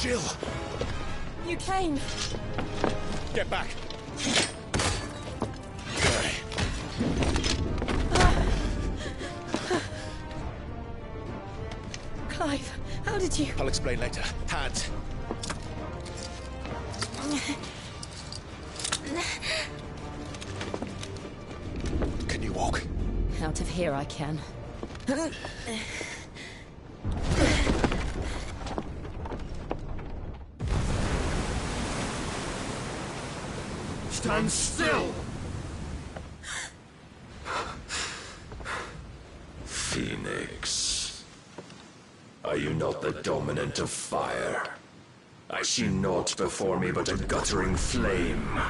Jill! You came! Get back! Clive, how did you... I'll explain later. Hands. Can you walk? Out of here I can. Stand still! Phoenix. Are you not the dominant of fire? I see naught before me but a guttering flame.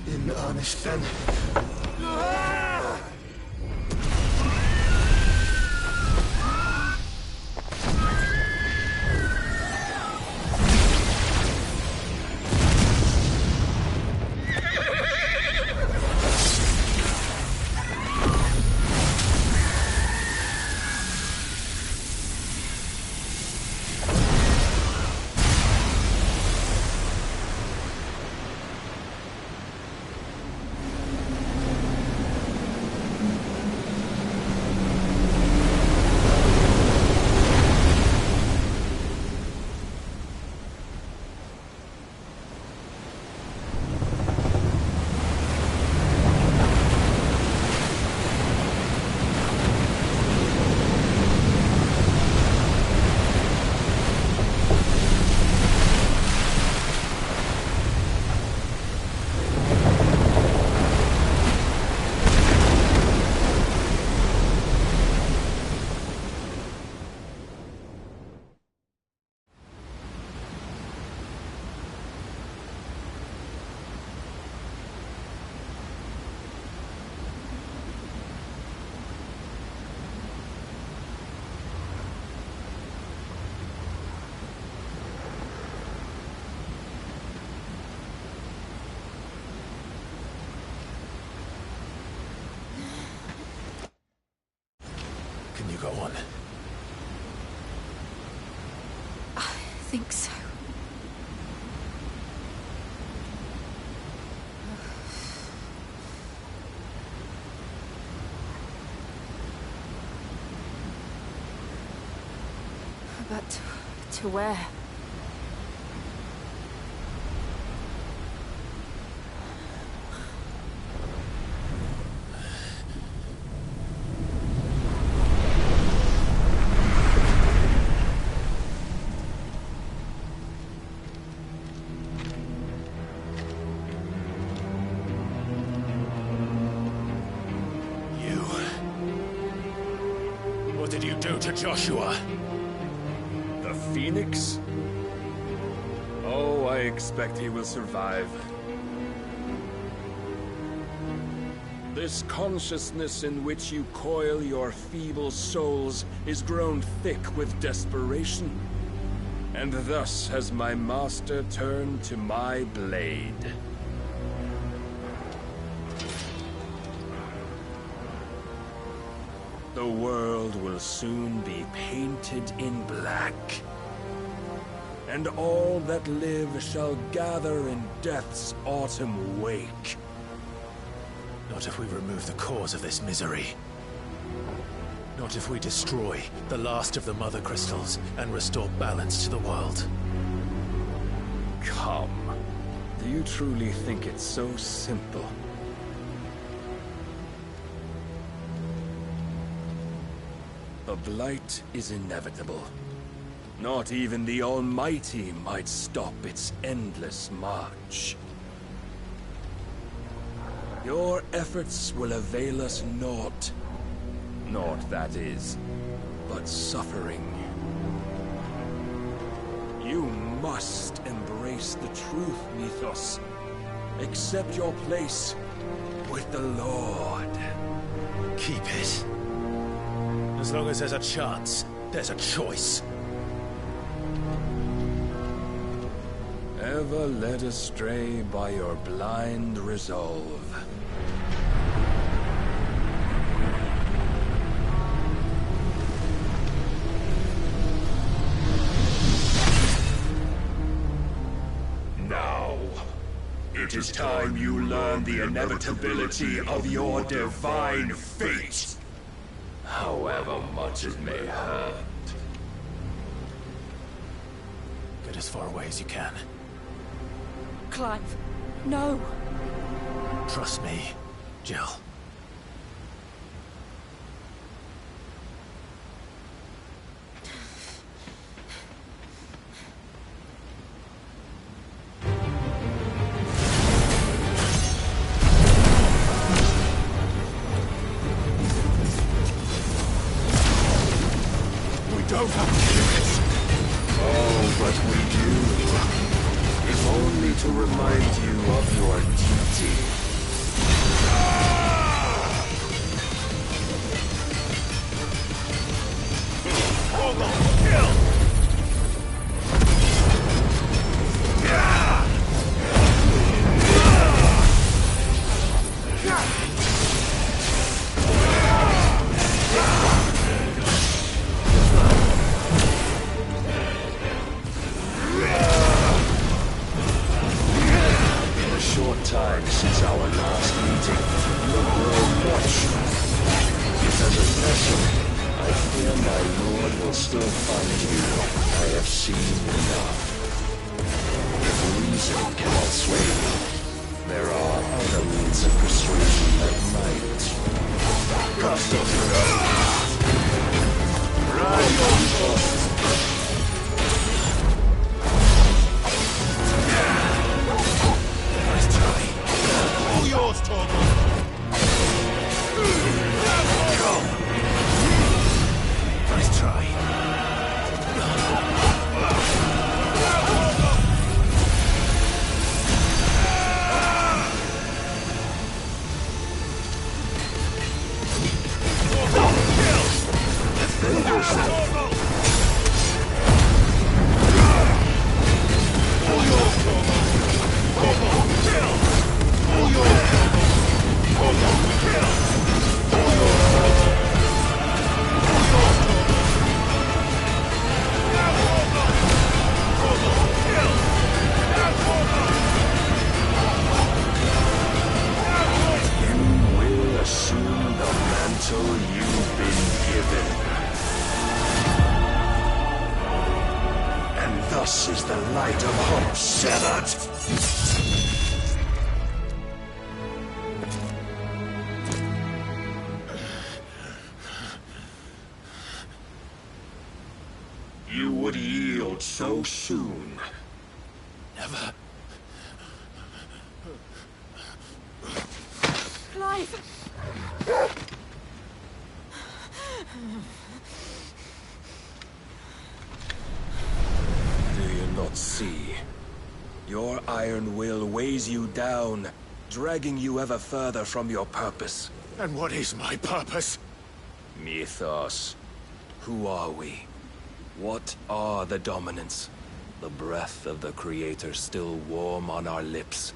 In earnest, then. Can you go on? I think so. But to where? What did you do to Joshua? The Phoenix? Oh, I expect he will survive. This consciousness in which you coil your feeble souls is grown thick with desperation. And thus has my master turned to my blade. The world will soon be painted in black. And all that live shall gather in death's autumn wake. Not if we remove the cause of this misery. Not if we destroy the last of the Mother Crystals and restore balance to the world. Come. Do you truly think it's so simple? The Blight is inevitable. Not even the Almighty might stop its endless march. Your efforts will avail us naught. Naught, that is, but suffering. You must embrace the truth, Mythos. Accept your place with the Lord. Keep it. As long as there's a chance, there's a choice. Ever led astray by your blind resolve. Now, it is time you learn the inevitability of your divine fate. However much it may hurt. Get as far away as you can. Clive, no. Trust me, Jill. Don't have to do this. Oh, but we do. If only to remind you of your duty. Hold on, kill! Time since our last meeting, you have grown much. Yet as a vessel, I fear my lord will still find you. I have seen enough. If reason cannot sway you, there are other means of persuasion that might. All yours, Torgal! Nice try. You've been given. And thus is the light of hope severed. You would yield so soon. Never. Clive! Do you not see? Your iron will weighs you down, dragging you ever further from your purpose. And what is my purpose? Mythos. Who are we? What are the dominants? The breath of the Creator still warm on our lips.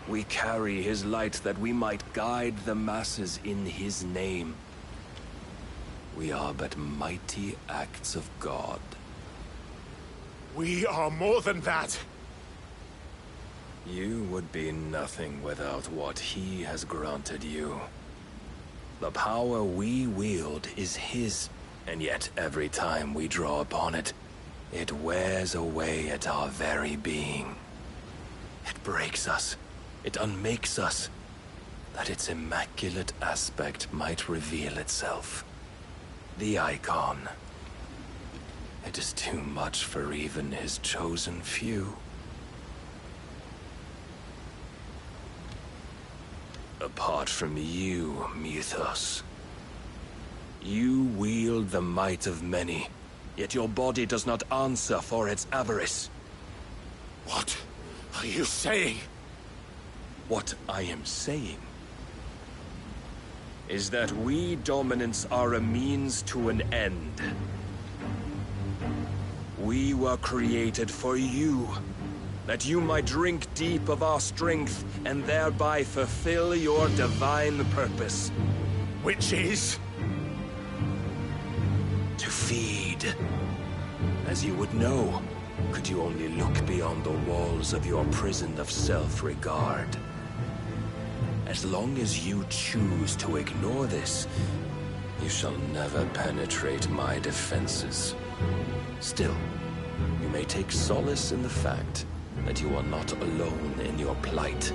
We carry his light that we might guide the masses in his name. We are but mighty acts of God. We are more than that. You would be nothing without what he has granted you. The power we wield is his, and yet every time we draw upon it, it wears away at our very being. It breaks us. It unmakes us, that its immaculate aspect might reveal itself. The icon. It is too much for even his chosen few. Apart from you, Mythos. You wield the might of many, yet your body does not answer for its avarice. What are you saying? What I am saying is that we dominants are a means to an end. We were created for you, that you might drink deep of our strength and thereby fulfill your divine purpose. Which is? To feed. As you would know, could you only look beyond the walls of your prison of self-regard. As long as you choose to ignore this, you shall never penetrate my defenses. Still, you may take solace in the fact that you are not alone in your plight.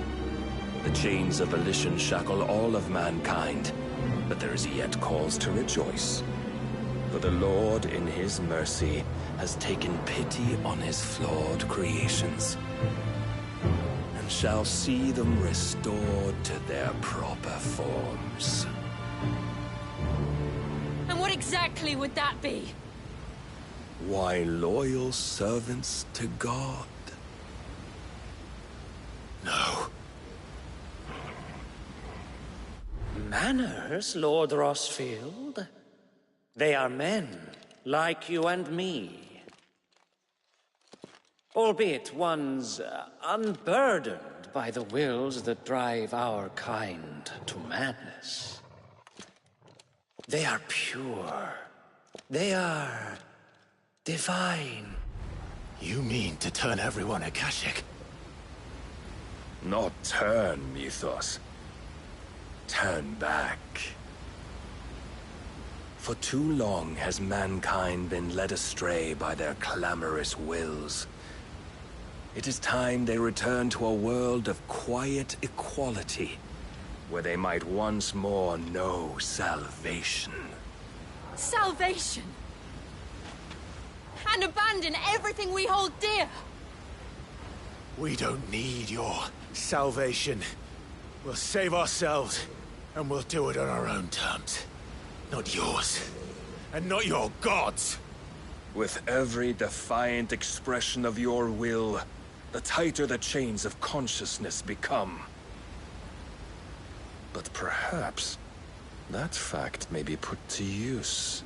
The chains of volition shackle all of mankind, but there is yet cause to rejoice. For the Lord, in his mercy, has taken pity on his flawed creations, and shall see them restored to their proper forms. And what exactly would that be? Why, loyal servants to God. No. Manners, Lord Rossfield? They are men, like you and me. Albeit ones unburdened by the wills that drive our kind to madness. They are pure. They are divine. You mean to turn everyone Akashic? Not turn, Mythos. Turn back. For too long has mankind been led astray by their clamorous wills. It is time they return to a world of quiet equality, where they might once more know salvation. Salvation! And abandon everything we hold dear! We don't need your salvation. We'll save ourselves, and we'll do it on our own terms. Not yours. And not your gods! With every defiant expression of your will, the tighter the chains of consciousness become. But perhaps that fact may be put to use.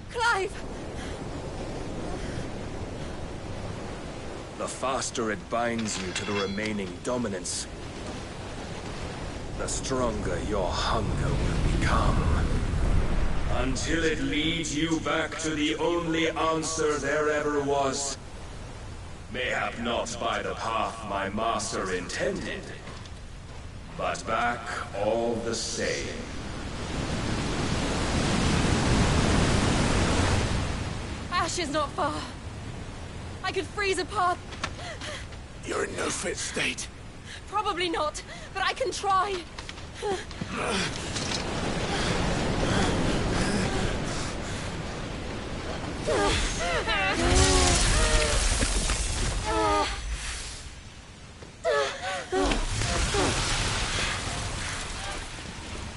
Clive! The faster it binds you to the remaining dominance, the stronger your hunger will become. Until it leads you back to the only answer there ever was. Mayhap not by the path my master intended, but back all the same. Ash is not far. I could freeze a path. You're in no fit state. Probably not, but I can try.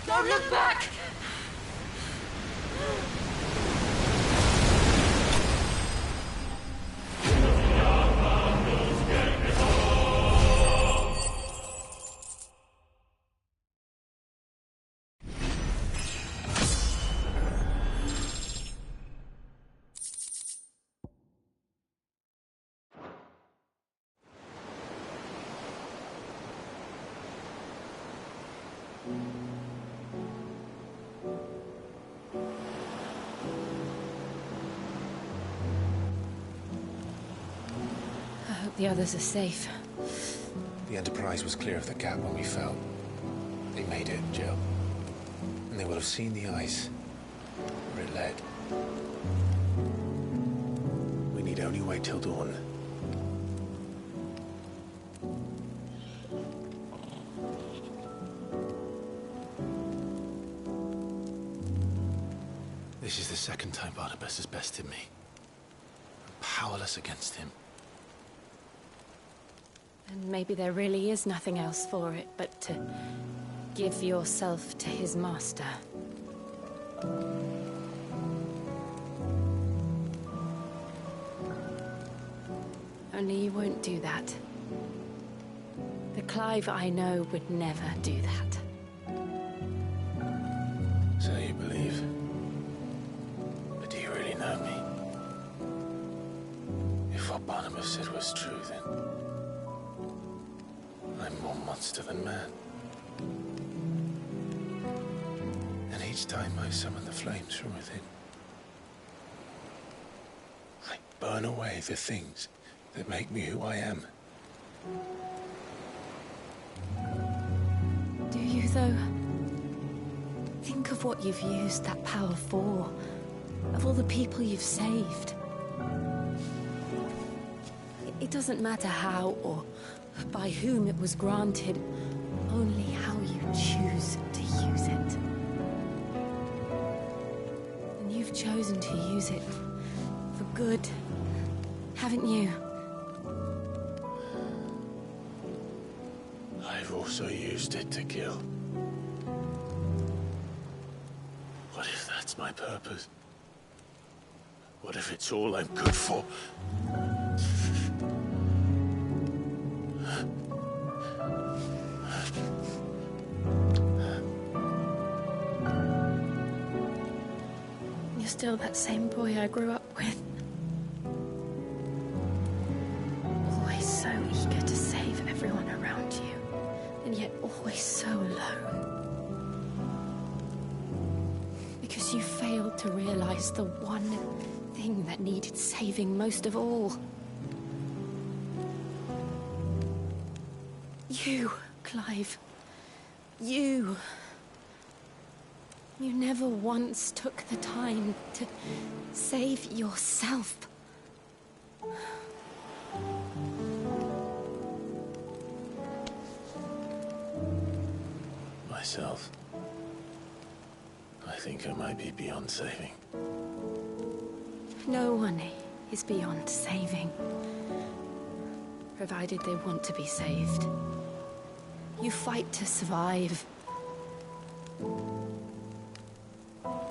Don't look back! The others are safe. The Enterprise was clear of the gap when we fell. They made it, Jill. And they will have seen the ice where it led. We need only wait till dawn. This is the second time Barnabas has bested me. I'm powerless against him. And maybe there really is nothing else for it but to give yourself to his master. Only you won't do that. The Clive I know would never do that. So you believe. But do you really know me? If what Barnabas said was true, then I'm more monster than man. And each time I summon the flames from within, I burn away the things that make me who I am. Do you, though? Think of what you've used that power for. Of all the people you've saved. It doesn't matter how or by whom it was granted, only how you choose to use it. And you've chosen to use it for good, haven't you? I've also used it to kill. What if that's my purpose? What if it's all I'm good for? You're still that same boy I grew up with. Always so eager to save everyone around you, and yet always so alone. Because you failed to realize the one thing that needed saving most of all. You, Clive. You. You never once took the time to save yourself. Myself. I think I might be beyond saving. No one is beyond saving, provided they want to be saved. You fight to survive.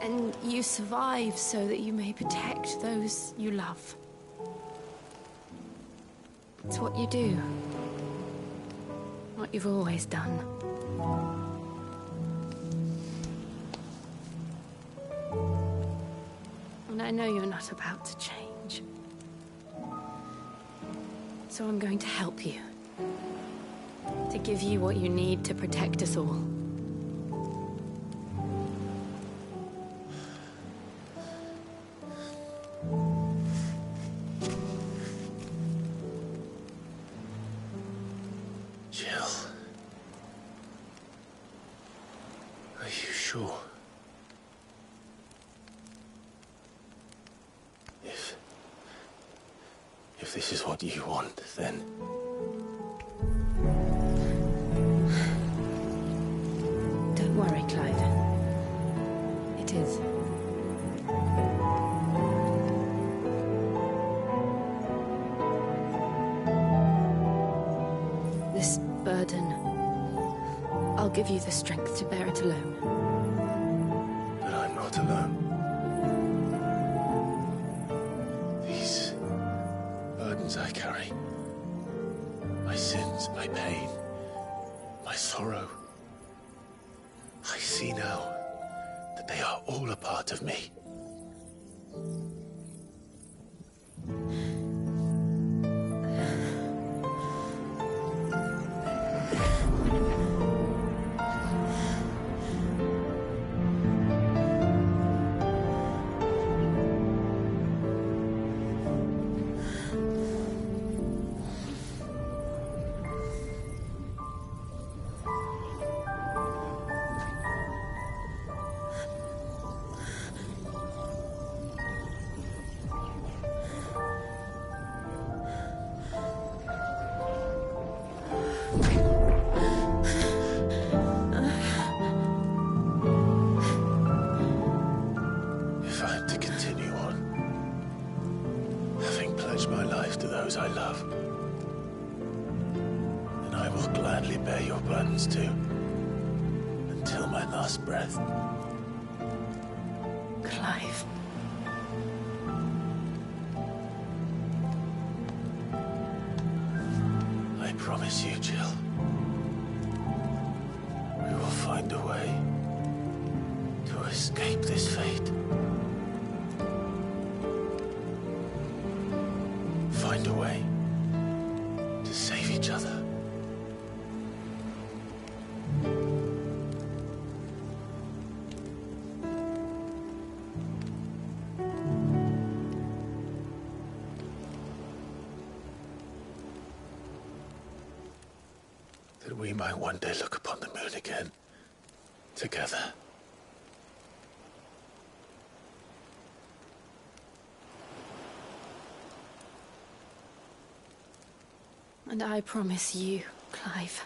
And you survive so that you may protect those you love. It's what you do. What you've always done. And I know you're not about to change. So I'm going to help you. To give you what you need to protect us all. Jill. Are you sure? If this is what you want, then... Don't worry, Clive. It is. This burden, I'll give you the strength to bear it alone. But I'm not alone. These burdens I carry, my sins, my pain, my sorrow, I see now that they are all a part of me. I love, and I will gladly bear your burdens too, until my last breath. Clive. I promise you, Jill. We will find a way to escape this fate. Find a way to save each other. That we might one day look upon the moon again, together. And I promise you, Clive,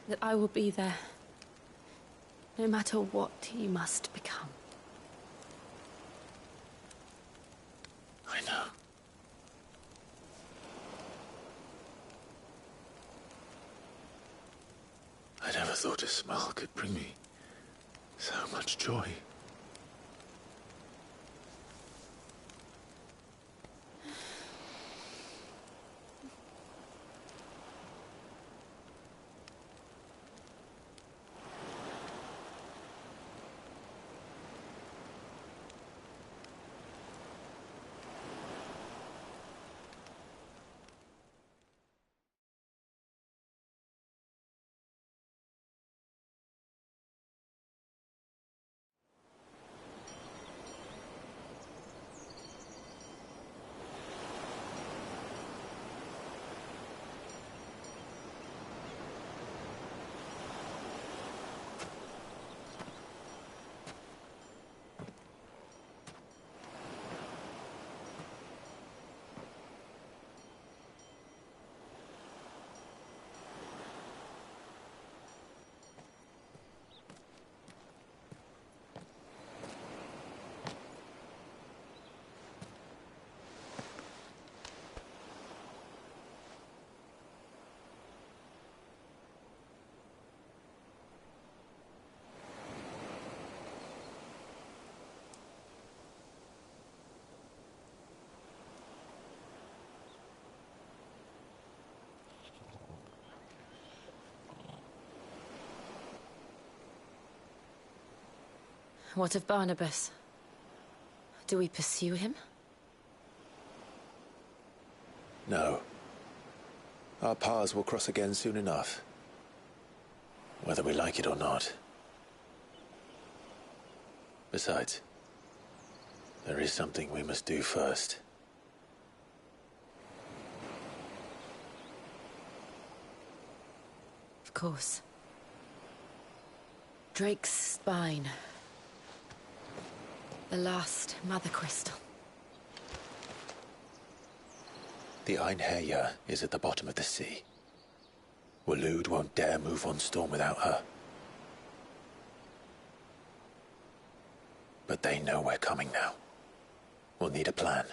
that I will be there, no matter what you must become. I know. I never thought a smile could bring me so much joy. What of Barnabas? Do we pursue him? No. Our paths will cross again soon enough. Whether we like it or not. Besides, there is something we must do first. Of course. Drake's spine. The last Mother Crystal. The Einherjar is at the bottom of the sea. Waloed won't dare move on Storm without her. But they know we're coming now. We'll need a plan.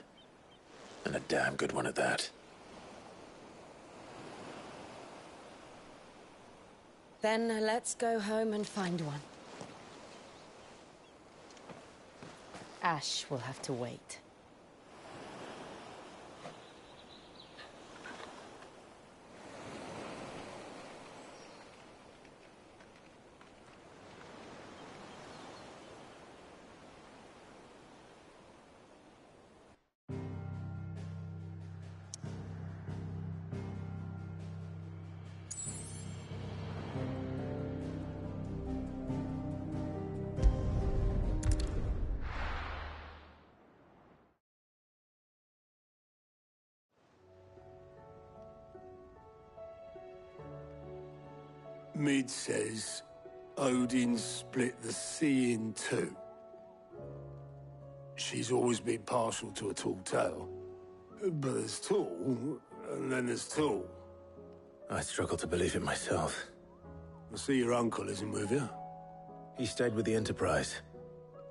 And a damn good one at that. Then let's go home and find one. Ash will have to wait. Mid says Odin split the sea in two. She's always been partial to a tall tale. But there's tall, and then there's tall. I struggle to believe it myself. I see your uncle isn't with you. He stayed with the Enterprise.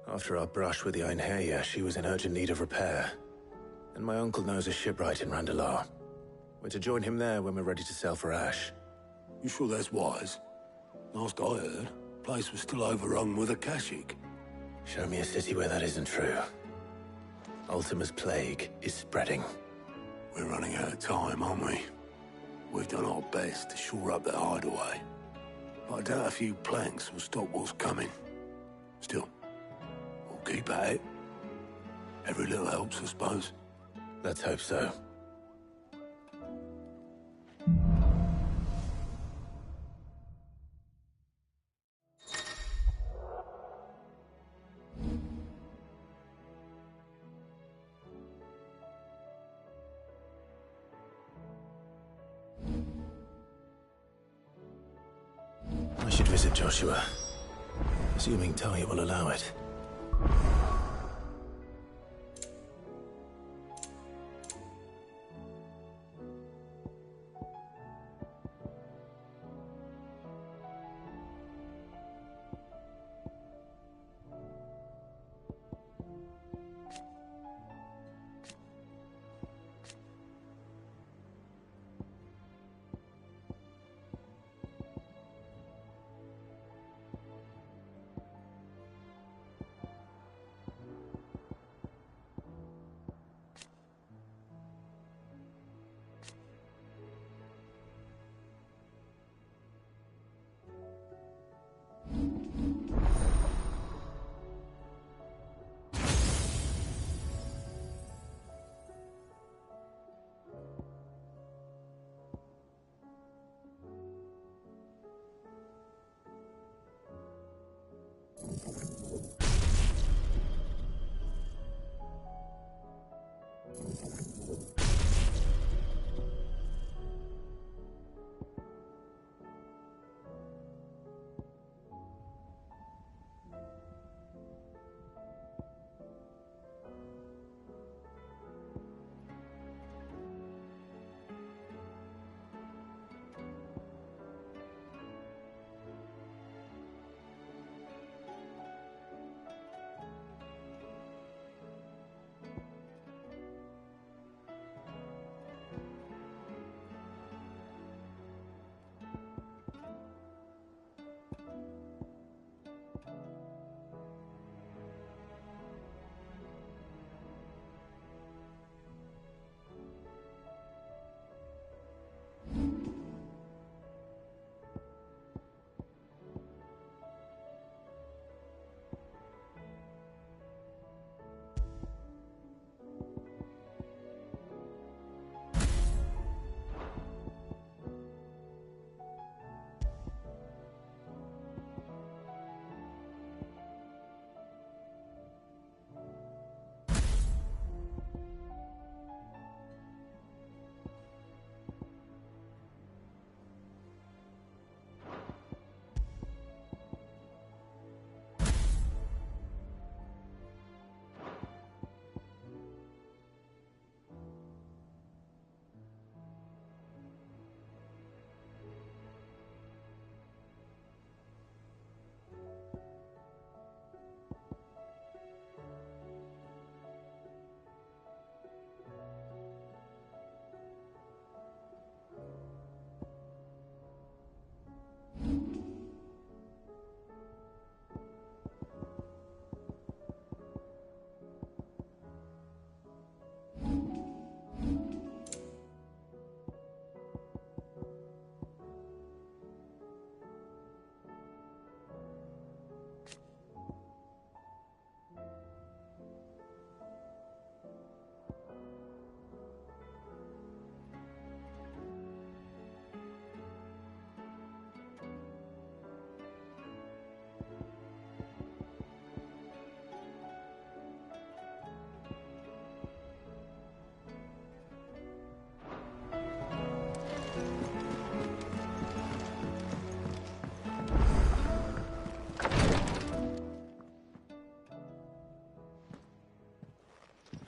After our brush with the Einherjar, she was in urgent need of repair. And my uncle knows a shipwright in Randalar. We're to join him there when we're ready to sail for Ash. You sure that's wise? Last I heard, Place was still overrun with Akashic. Show me a city where that isn't true. Ultima's plague is spreading. We're running out of time, aren't we? We've done our best to shore up that hideaway. But I doubt a few planks will stop what's coming. Still, we'll keep at it. Every little helps, I suppose. Let's hope so. I should visit Joshua, assuming Talia will allow it.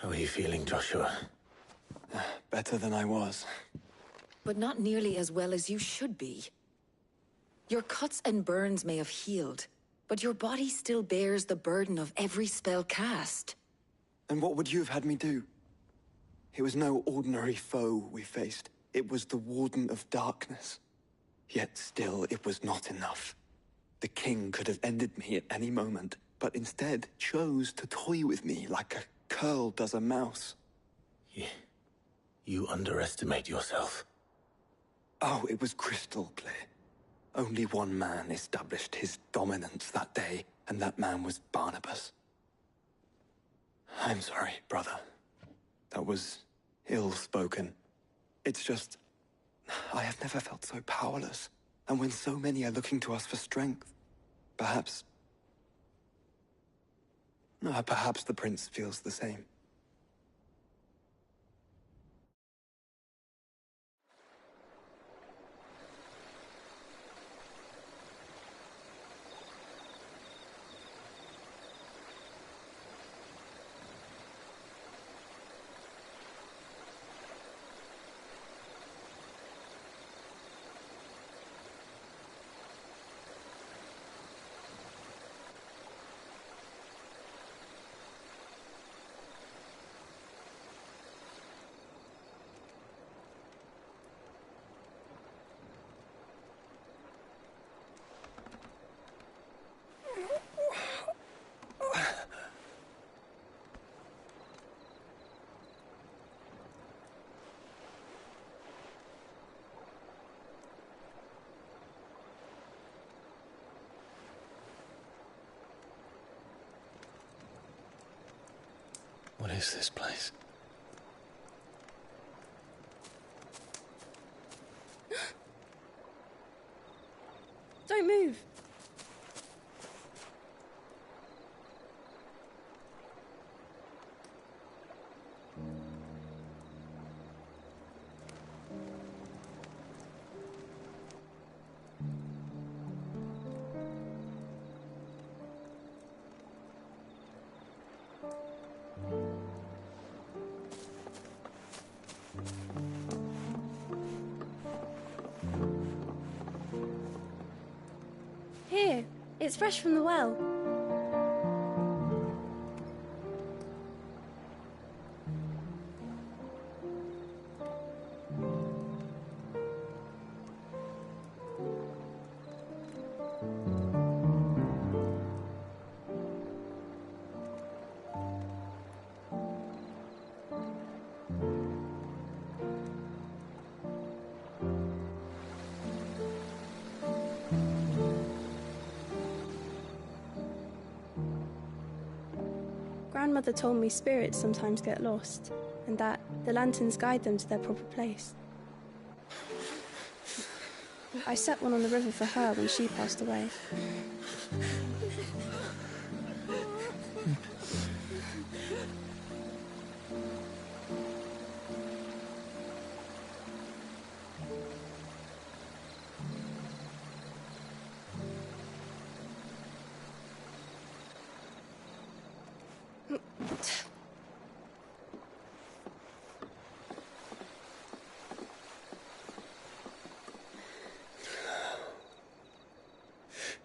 How are you feeling, Joshua? Better than I was. But not nearly as well as you should be. Your cuts and burns may have healed, but your body still bears the burden of every spell cast. And what would you have had me do? It was no ordinary foe we faced. It was the Warden of Darkness. Yet still, it was not enough. The king could have ended me at any moment, but instead chose to toy with me like a curl does a mouse. You underestimate yourself. Oh, it was crystal clear. Only one man established his dominance that day, and that man was Barnabas. I'm sorry, brother. That was ill-spoken. It's just, I have never felt so powerless. And when so many are looking to us for strength, perhaps the prince feels the same. What is this place? Don't move. Here, it's fresh from the well. Grandmother told me spirits sometimes get lost, and that the lanterns guide them to their proper place. I set one on the river for her when she passed away.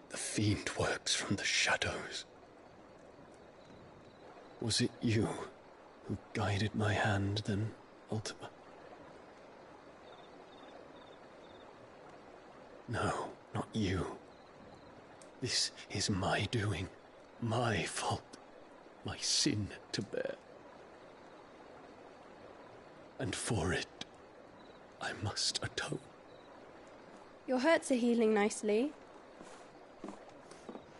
The fiend works from the shadows. Was it you who guided my hand then, Ultima? No, not you. This is my doing, my fault, my sin to bear. And for it, I must atone. Your hurts are healing nicely.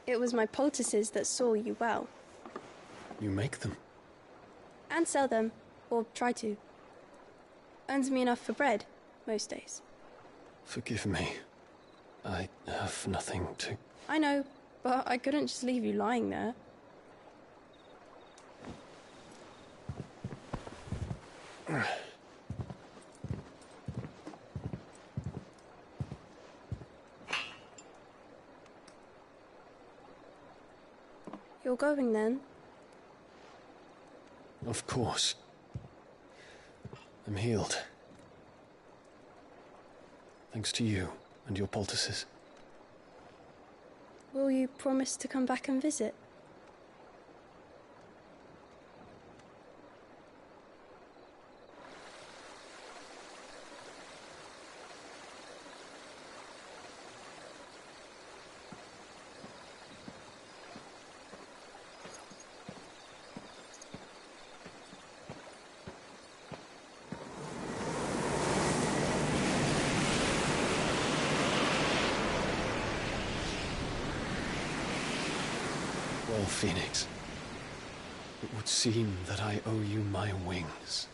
It was my poultices that saw you well. You make them? And sell them, or try to. Earns me enough for bread, most days. Forgive me. I have nothing to... I know, but I couldn't just leave you lying there. You're going then? Of course. I'm healed. Thanks to you and your poultices. Will you promise to come back and visit? Well, Phoenix, it would seem that I owe you my wings.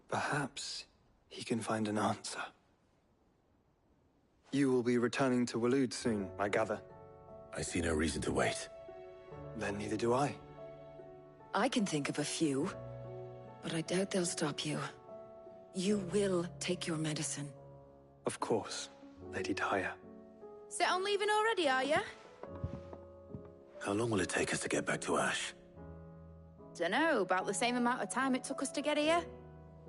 Perhaps he can find an answer. You will be returning to Waloed soon, I gather. I see no reason to wait. Then neither do I. I can think of a few, but I doubt they'll stop you. You will take your medicine. Of course, Lady Daya. Set on leaving already, are you? How long will it take us to get back to Ash? Dunno, about the same amount of time it took us to get here.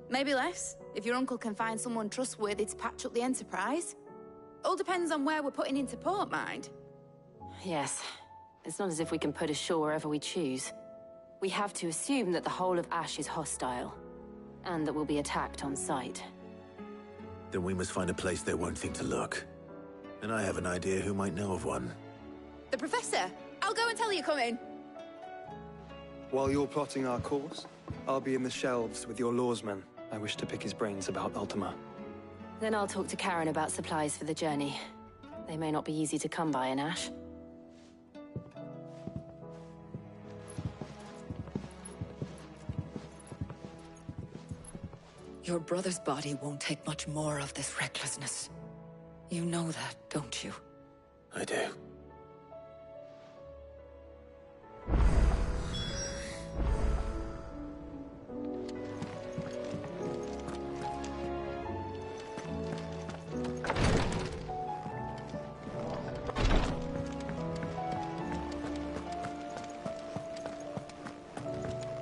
Maybe less, if your uncle can find someone trustworthy to patch up the Enterprise. All depends on where we're putting into port, mind. Yes. It's not as if we can put ashore wherever we choose. We have to assume that the whole of Ash is hostile, and that we'll be attacked on sight. Then we must find a place they won't think to look. And I have an idea who might know of one. The Professor! I'll go and tell you come in. While you're plotting our course, I'll be in the shelves with your lawsman. I wish to pick his brains about Ultima. Then I'll talk to Karen about supplies for the journey. They may not be easy to come by in Ash. Your brother's body won't take much more of this recklessness. You know that, don't you? I do.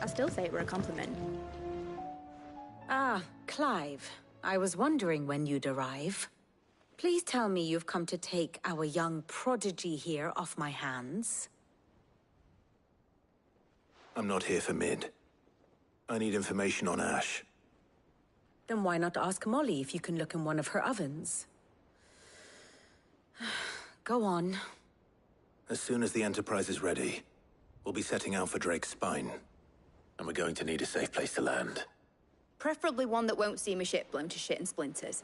I still say it were a compliment. Ah, Clive. I was wondering when you'd arrive. Please tell me you've come to take our young prodigy here off my hands. I'm not here for Mid. I need information on Ash. Then why not ask Molly if you can look in one of her ovens? Go on. As soon as the Enterprise is ready, we'll be setting out for Drake's Spine. And we're going to need a safe place to land. Preferably one that won't see my ship blown to shit and splinters.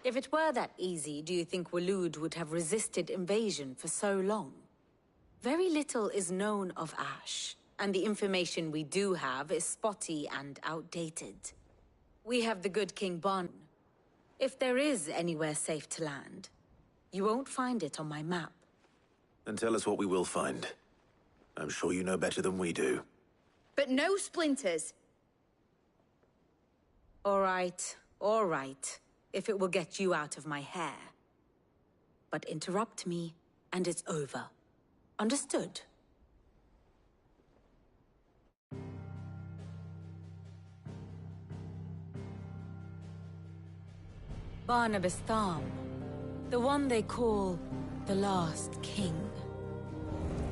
If it were that easy, do you think Waloed would have resisted invasion for so long? Very little is known of Ash, and the information we do have is spotty and outdated. We have the good King Bon. If there is anywhere safe to land, you won't find it on my map. Then tell us what we will find. I'm sure you know better than we do. But no splinters! All right, if it will get you out of my hair. But interrupt me, and it's over. Understood? Barnabas Tham, the one they call the Last King.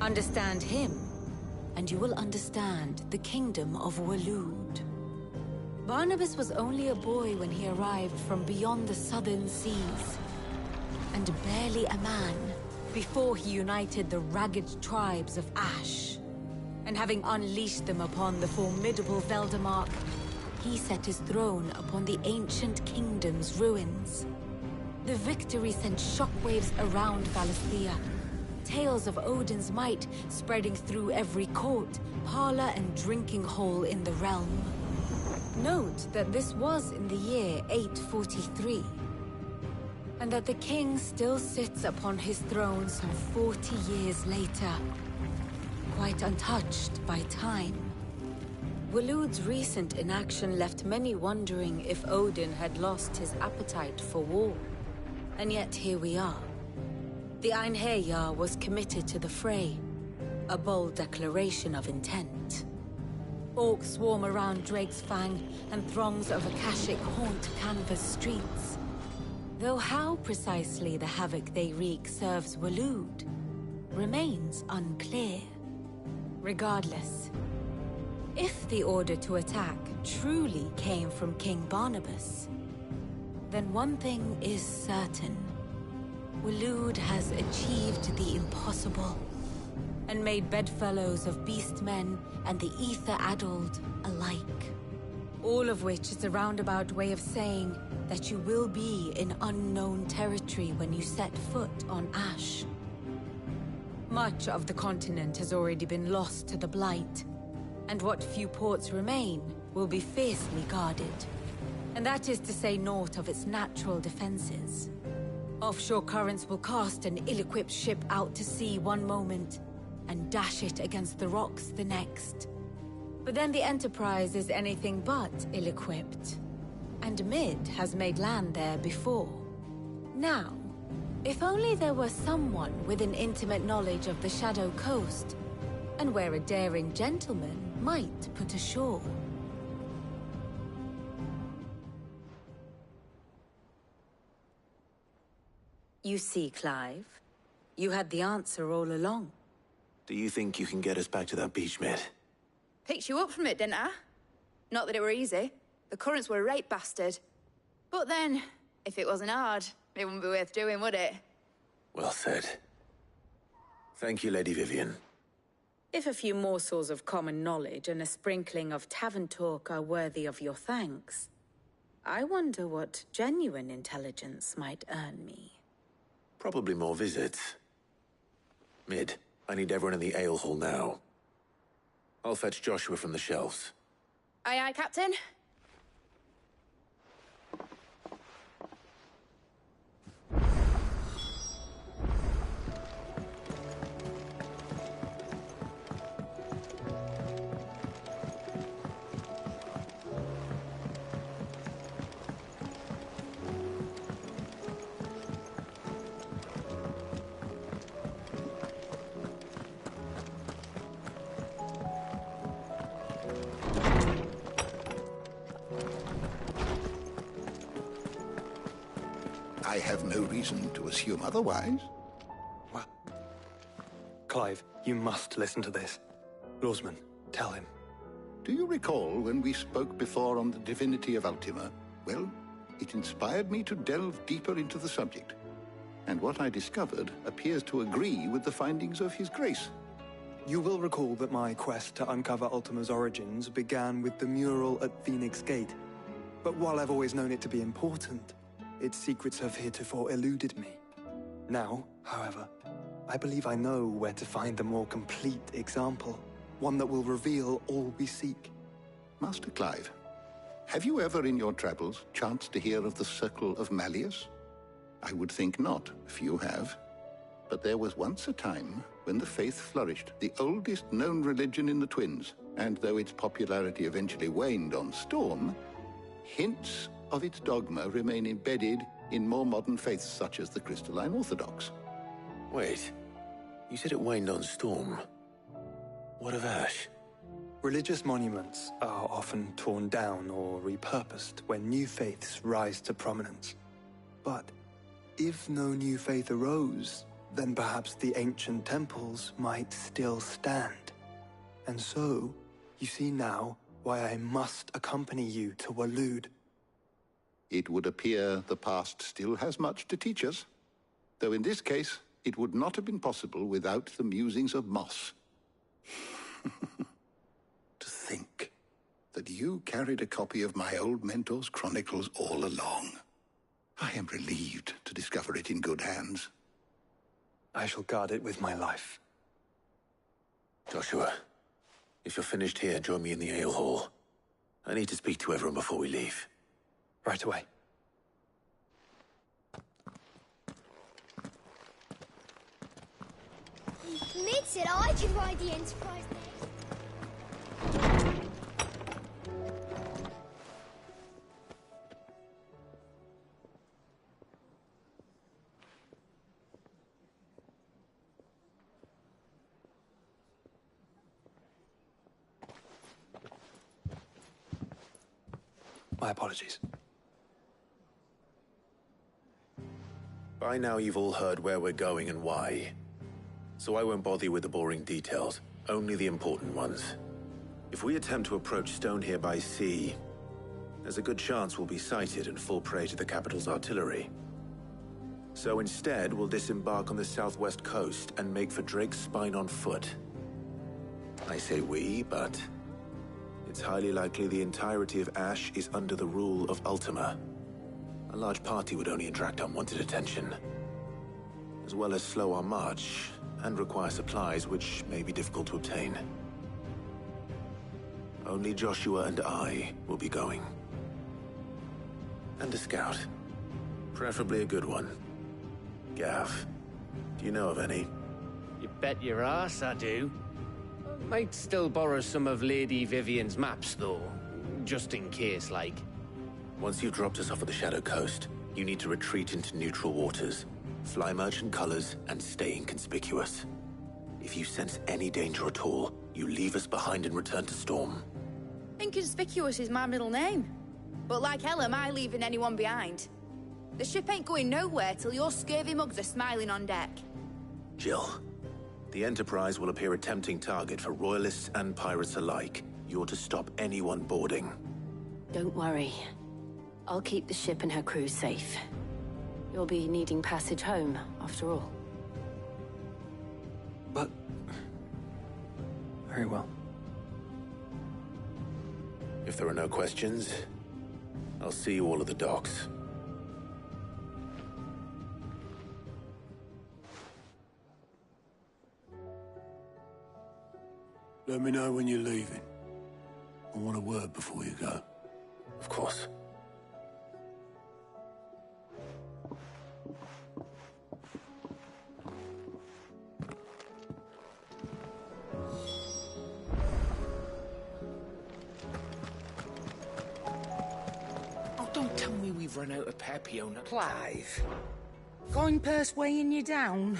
Understand him, and you will understand the kingdom of Waloed. Barnabas was only a boy when he arrived from beyond the southern seas, and barely a man before he united the ragged tribes of Ash. And having unleashed them upon the formidable Veldamark, he set his throne upon the ancient kingdom's ruins. The victory sent shockwaves around Valisthea, tales of Odin's might spreading through every court, parlor, and drinking hole in the realm. Note that this was in the year 843, and that the king still sits upon his throne some 40 years later, quite untouched by time. Waloed's recent inaction left many wondering if Odin had lost his appetite for war. And yet here we are. The Einherjar was committed to the fray, a bold declaration of intent. Orcs swarm around Drake's Fang, and throngs of Akashic haunt Canvas streets. Though how precisely the havoc they wreak serves Waloed remains unclear. Regardless, if the order to attack truly came from King Barnabas, then one thing is certain. Waloed has achieved the impossible, and made bedfellows of beastmen and the ether-addled alike. All of which is a roundabout way of saying that you will be in unknown territory when you set foot on Ash. Much of the continent has already been lost to the Blight, and what few ports remain will be fiercely guarded. And that is to say naught of its natural defenses. Offshore currents will cast an ill-equipped ship out to sea one moment, and dash it against the rocks the next. But then the Enterprise is anything but ill-equipped. And Mid has made land there before. Now, if only there were someone with an intimate knowledge of the Shadow Coast, and where a daring gentleman might put ashore. You see, Clive, you had the answer all along. Do you think you can get us back to that beach, Mid? Picked you up from it, didn't I? Not that it were easy. The currents were a right bastard. But then, if it wasn't hard, it wouldn't be worth doing, would it? Well said. Thank you, Lady Vivian. If a few morsels of common knowledge and a sprinkling of tavern talk are worthy of your thanks, I wonder what genuine intelligence might earn me. Probably more visits. Mid, I need everyone in the ale hall now. I'll fetch Joshua from the shelves. Aye, aye, Captain. I have no reason to assume otherwise. Well, Clive, you must listen to this. Lawsman, tell him. Do you recall when we spoke before on the divinity of Ultima? Well, it inspired me to delve deeper into the subject. And what I discovered appears to agree with the findings of His Grace. You will recall that my quest to uncover Ultima's origins began with the mural at Phoenix Gate. But while I've always known it to be important, its secrets have heretofore eluded me. Now, however, I believe I know where to find the more complete example, one that will reveal all we seek. Master Clive, have you ever in your travels chanced to hear of the Circle of Malleus? I would think not, if you have. But there was once a time when the faith flourished, the oldest known religion in the Twins, and though its popularity eventually waned on Storm, hints of its dogma remain embedded in more modern faiths such as the Crystalline Orthodox. Wait, you said it waned on Storm. What of Ash? Religious monuments are often torn down or repurposed when new faiths rise to prominence. But if no new faith arose, then perhaps the ancient temples might still stand. And so, you see now why I must accompany you to Waloed. It would appear the past still has much to teach us, though in this case, it would not have been possible without the musings of Moss. To think that you carried a copy of my old mentor's chronicles all along. I am relieved to discover it in good hands. I shall guard it with my life. Joshua, if you're finished here, join me in the ale hall. I need to speak to everyone before we leave. Right away. Mid said I could ride the Enterprise next. My apologies. By now you've all heard where we're going and why. So I won't bother you with the boring details, only the important ones. If we attempt to approach Stone here by sea, there's a good chance we'll be sighted and fall prey to the capital's artillery. So instead, we'll disembark on the southwest coast and make for Drake's Spine on foot. I say we, but it's highly likely the entirety of Ash is under the rule of Ultima. A large party would only attract unwanted attention, as well as slow our march and require supplies which may be difficult to obtain. Only Joshua and I will be going. And a scout. Preferably a good one. Gav, do you know of any? You bet your ass I do. Might still borrow some of Lady Vivian's maps, though. Just in case, like. Once you've dropped us off at the Shadow Coast, you need to retreat into neutral waters, fly merchant colors, and stay inconspicuous. If you sense any danger at all, you leave us behind and return to Storm. Inconspicuous is my middle name. But like hell am I leaving anyone behind. The ship ain't going nowhere till your scurvy mugs are smiling on deck. Jill, the Enterprise will appear a tempting target for royalists and pirates alike. You're to stop anyone boarding. Don't worry. I'll keep the ship and her crew safe. You'll be needing passage home, after all. But... very well. If there are no questions, I'll see you all at the docks. Let me know when you're leaving. I want a word before you go. Of course. Oh, don't tell me we've run out of Pepiona. Clive. Going purse weighing you down?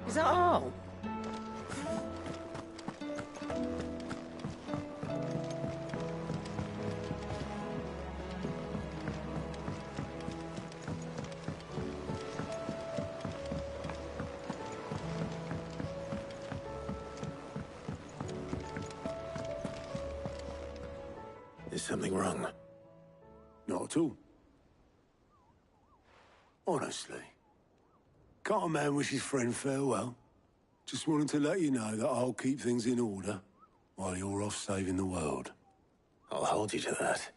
Is that all? Is something wrong? Not at all. Honestly. Can't a man wish his friend farewell? Just wanted to let you know that I'll keep things in order while you're off saving the world. I'll hold you to that.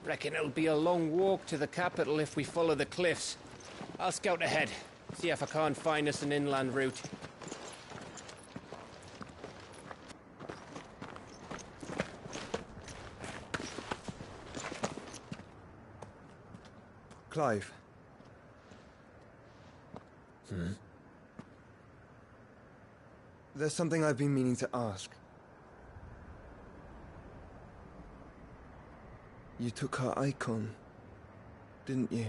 Reckon it'll be a long walk to the capital if we follow the cliffs. I'll scout ahead, see if I can't find us an inland route. Clive. There's something I've been meaning to ask. You took her icon, didn't you?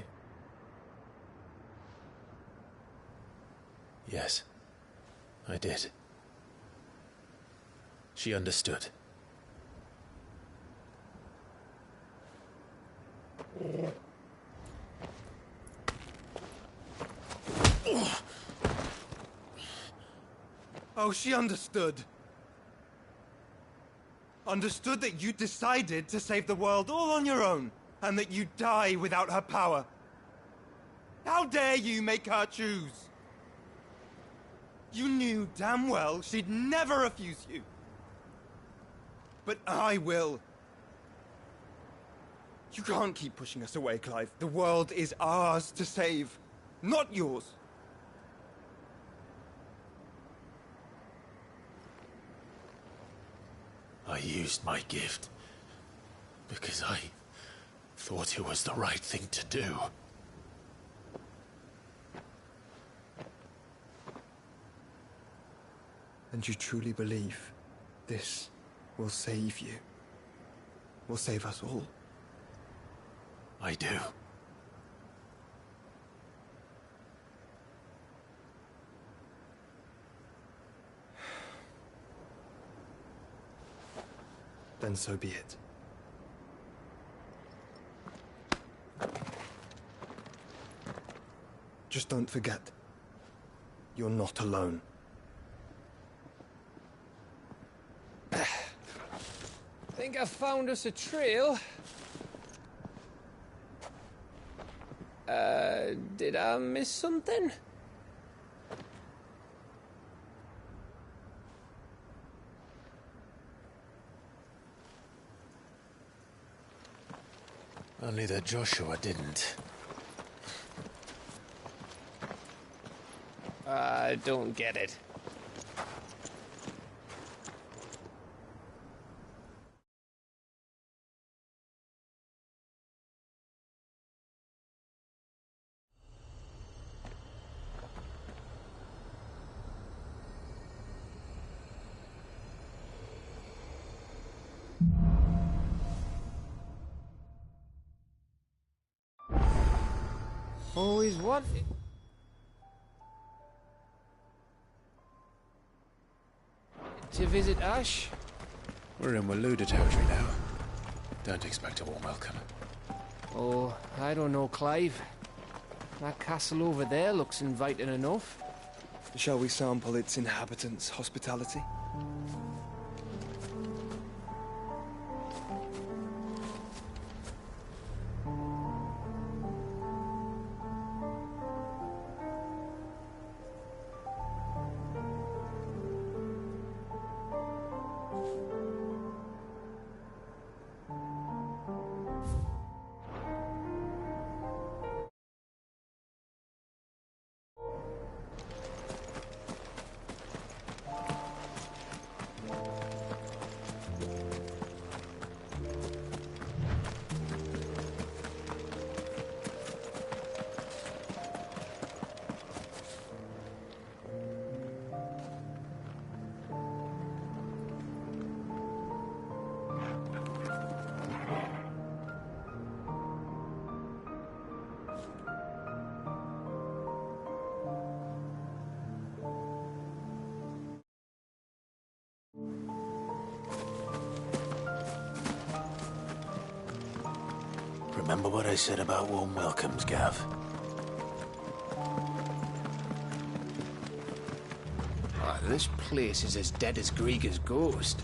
Yes, I did. She understood. Oh, she understood. Understood that you decided to save the world all on your own, and that you'd die without her power. How dare you make her choose? You knew damn well she'd never refuse you. But I will. You can't keep pushing us away, Clive. The world is ours to save, not yours. I used my gift because I thought it was the right thing to do. And you truly believe this will save you? Will save us all? I do. Then so be it. Just don't forget, you're not alone. Think I found us a trail. Did I miss something? Only that Joshua didn't. I don't get it. Always what? To visit Ash? We're in Waluda territory now. Don't expect a warm welcome. Oh, I don't know, Clive. That castle over there looks inviting enough. Shall we sample its inhabitants' hospitality? Remember what I said about warm welcomes, Gav? Oh, this place is as dead as Grieger's ghost.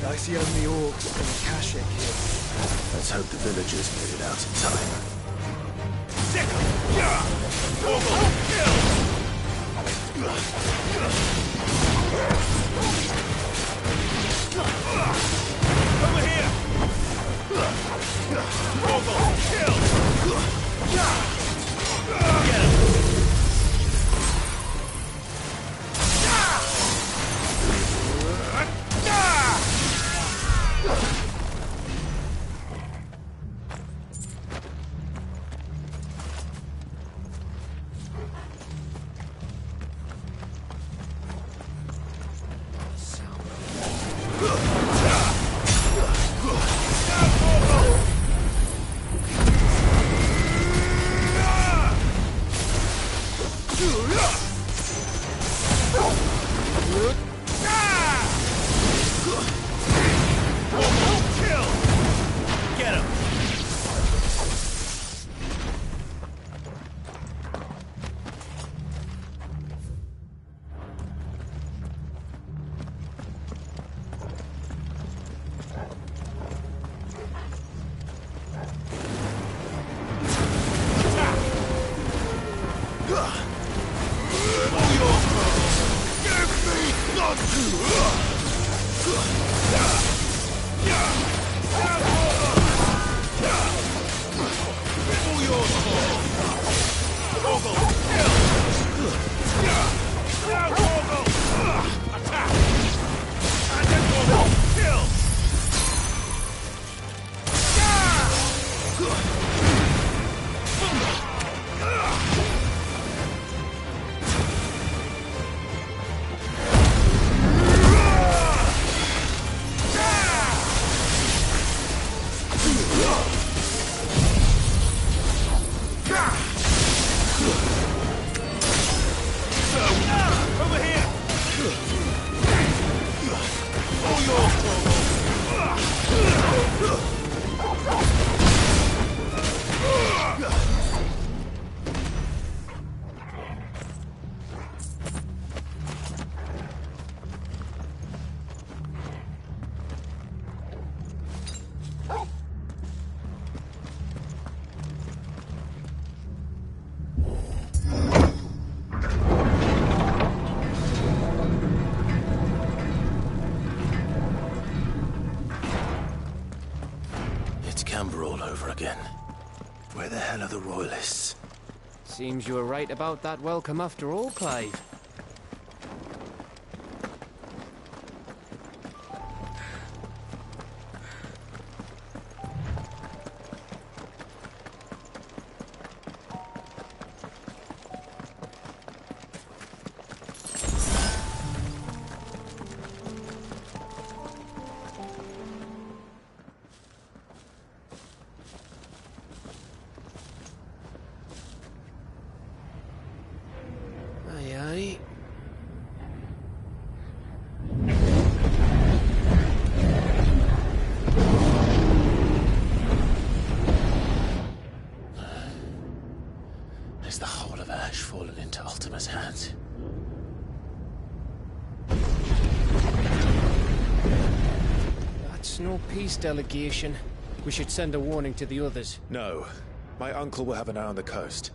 I see only orcs and Akashic here. Let's hope the villagers made it out in time. Over here! Get him! Where the hell are the Royalists? Seems you were right about that welcome after all, Clive. Is the whole of Ash fallen into Ultima's hands? That's no peace delegation. We should send a warning to the others. No. My uncle will have an eye on the coast.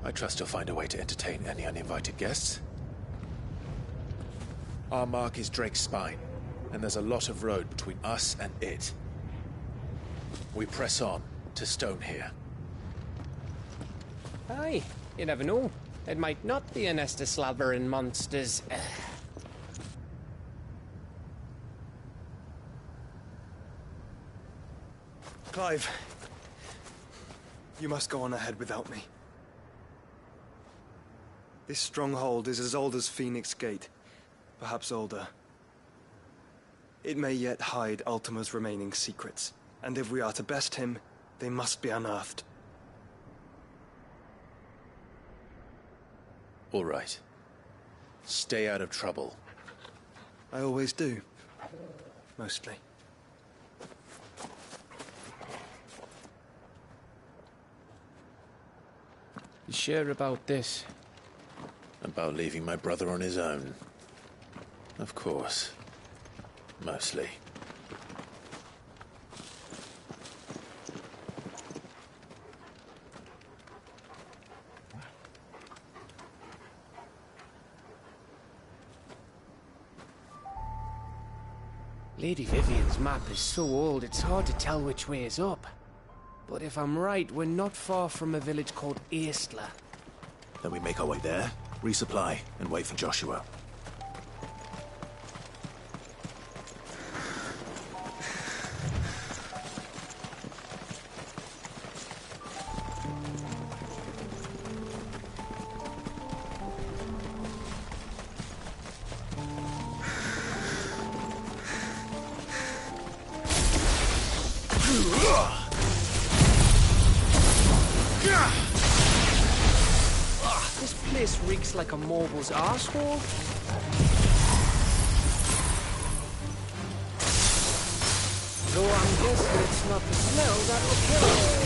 I trust he'll find a way to entertain any uninvited guests. Our mark is Drake's Spine, and there's a lot of road between us and it. We press on to Stone here. Aye, you never know. It might not be a nest of slabbering monsters. Clive, you must go on ahead without me. This stronghold is as old as Phoenix Gate, perhaps older. It may yet hide Ultima's remaining secrets, and if we are to best him, they must be unearthed. All right. Stay out of trouble. I always do. Mostly. You sure about this? About leaving my brother on his own. Of course. Mostly. Lady Vivian's map is so old it's hard to tell which way is up. But if I'm right, we're not far from a village called Aistla. Then we make our way there, resupply, and wait for Joshua. This place reeks like a mogul's arsehole. Though I'm guessing it's not the smell that will kill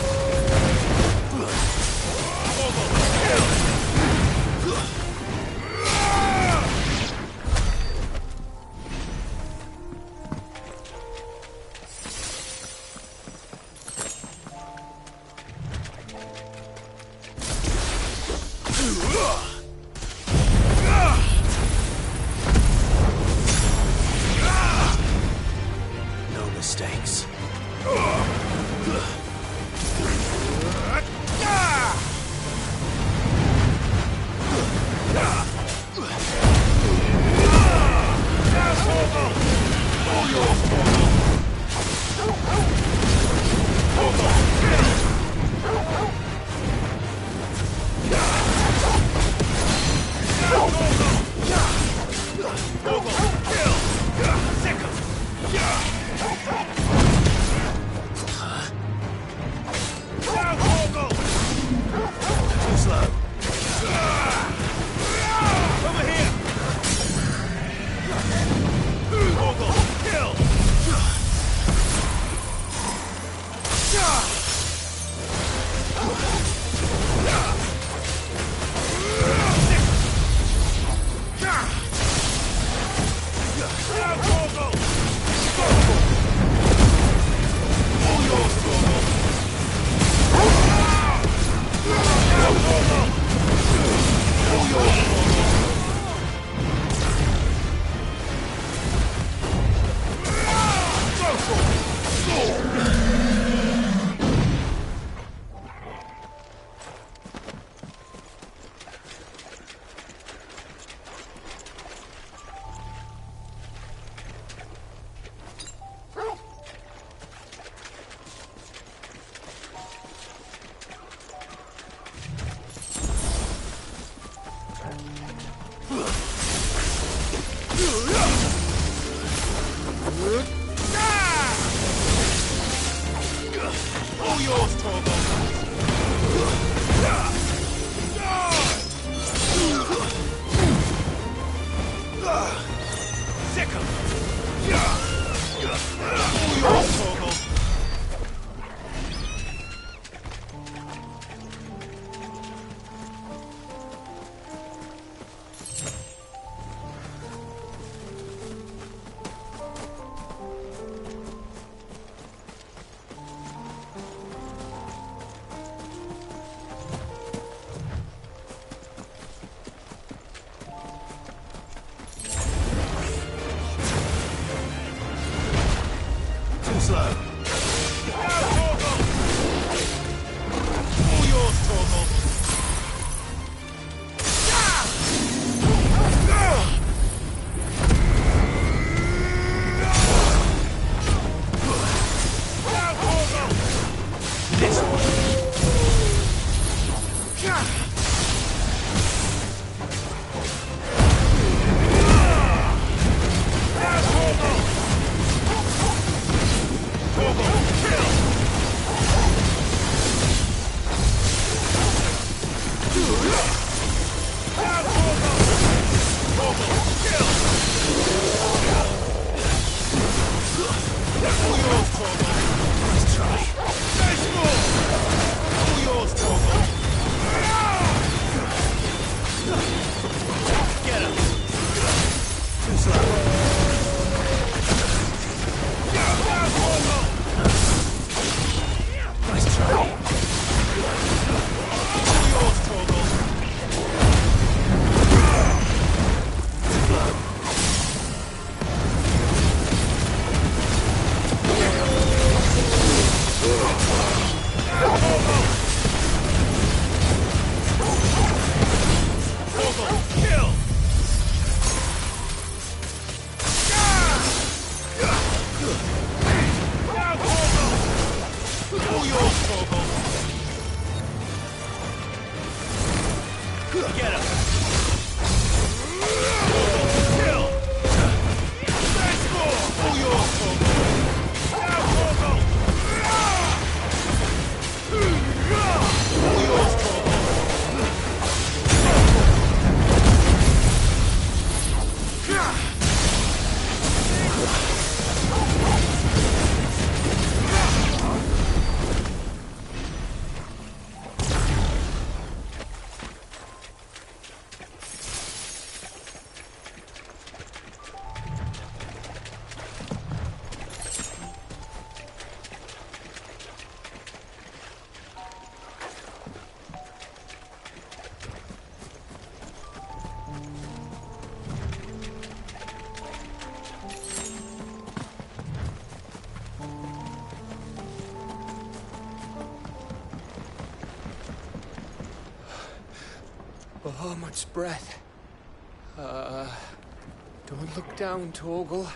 Oh, much breath. Don't look down, Torgal.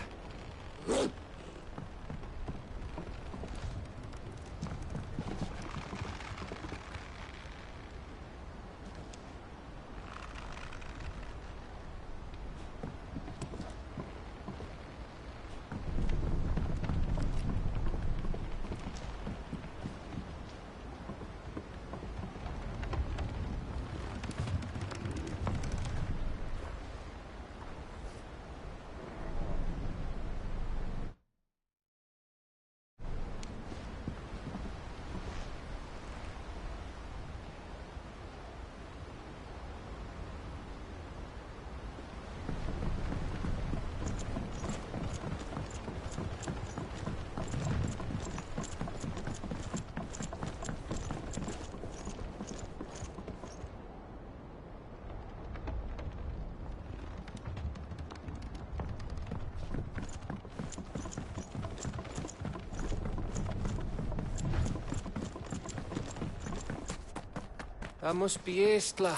That must be Aistla.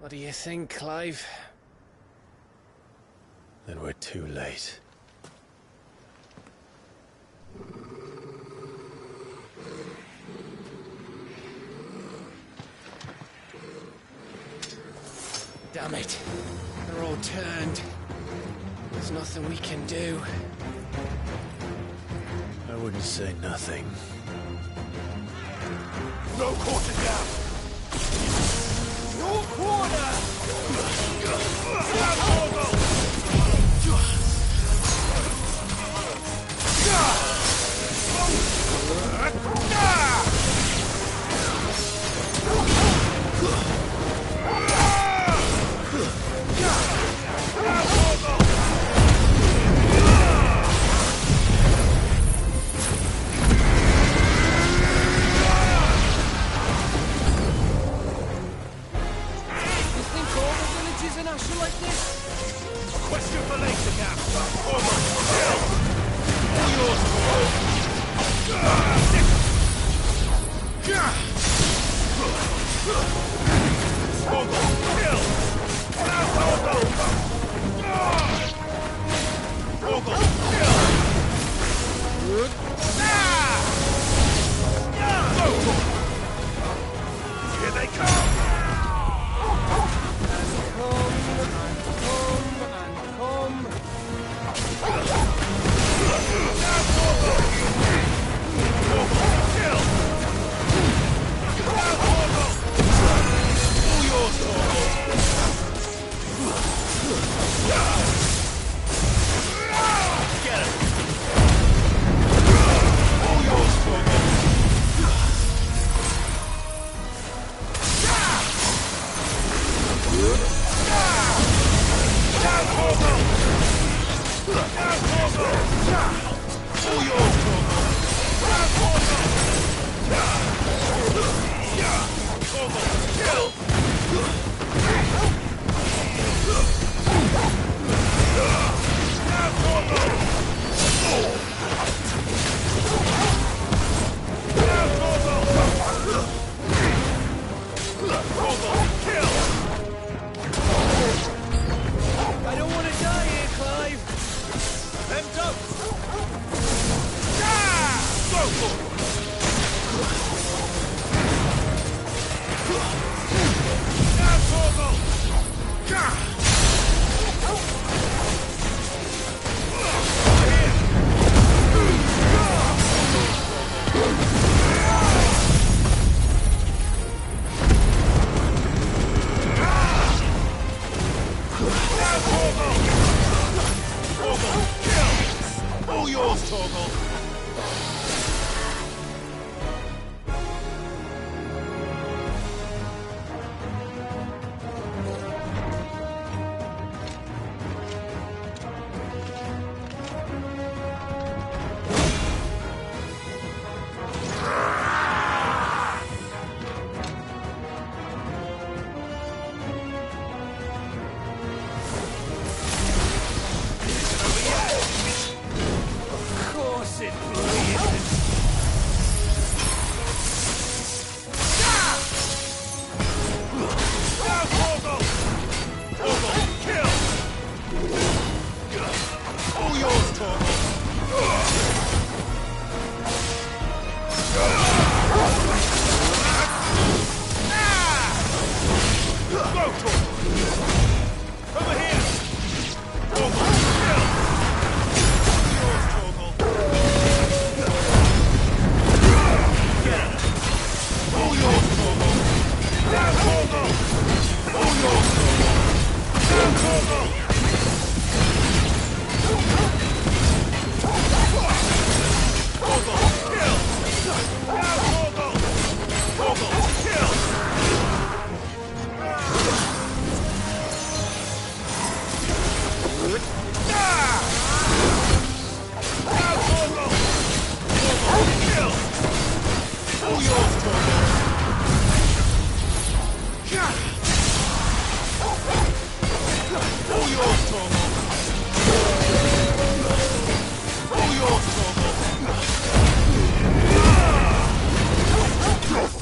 What do you think, Clive? Then we're too late. Damn it. They're all turned. There's nothing we can do. I wouldn't say nothing. No quarter down! No quarter! Down, Morgul!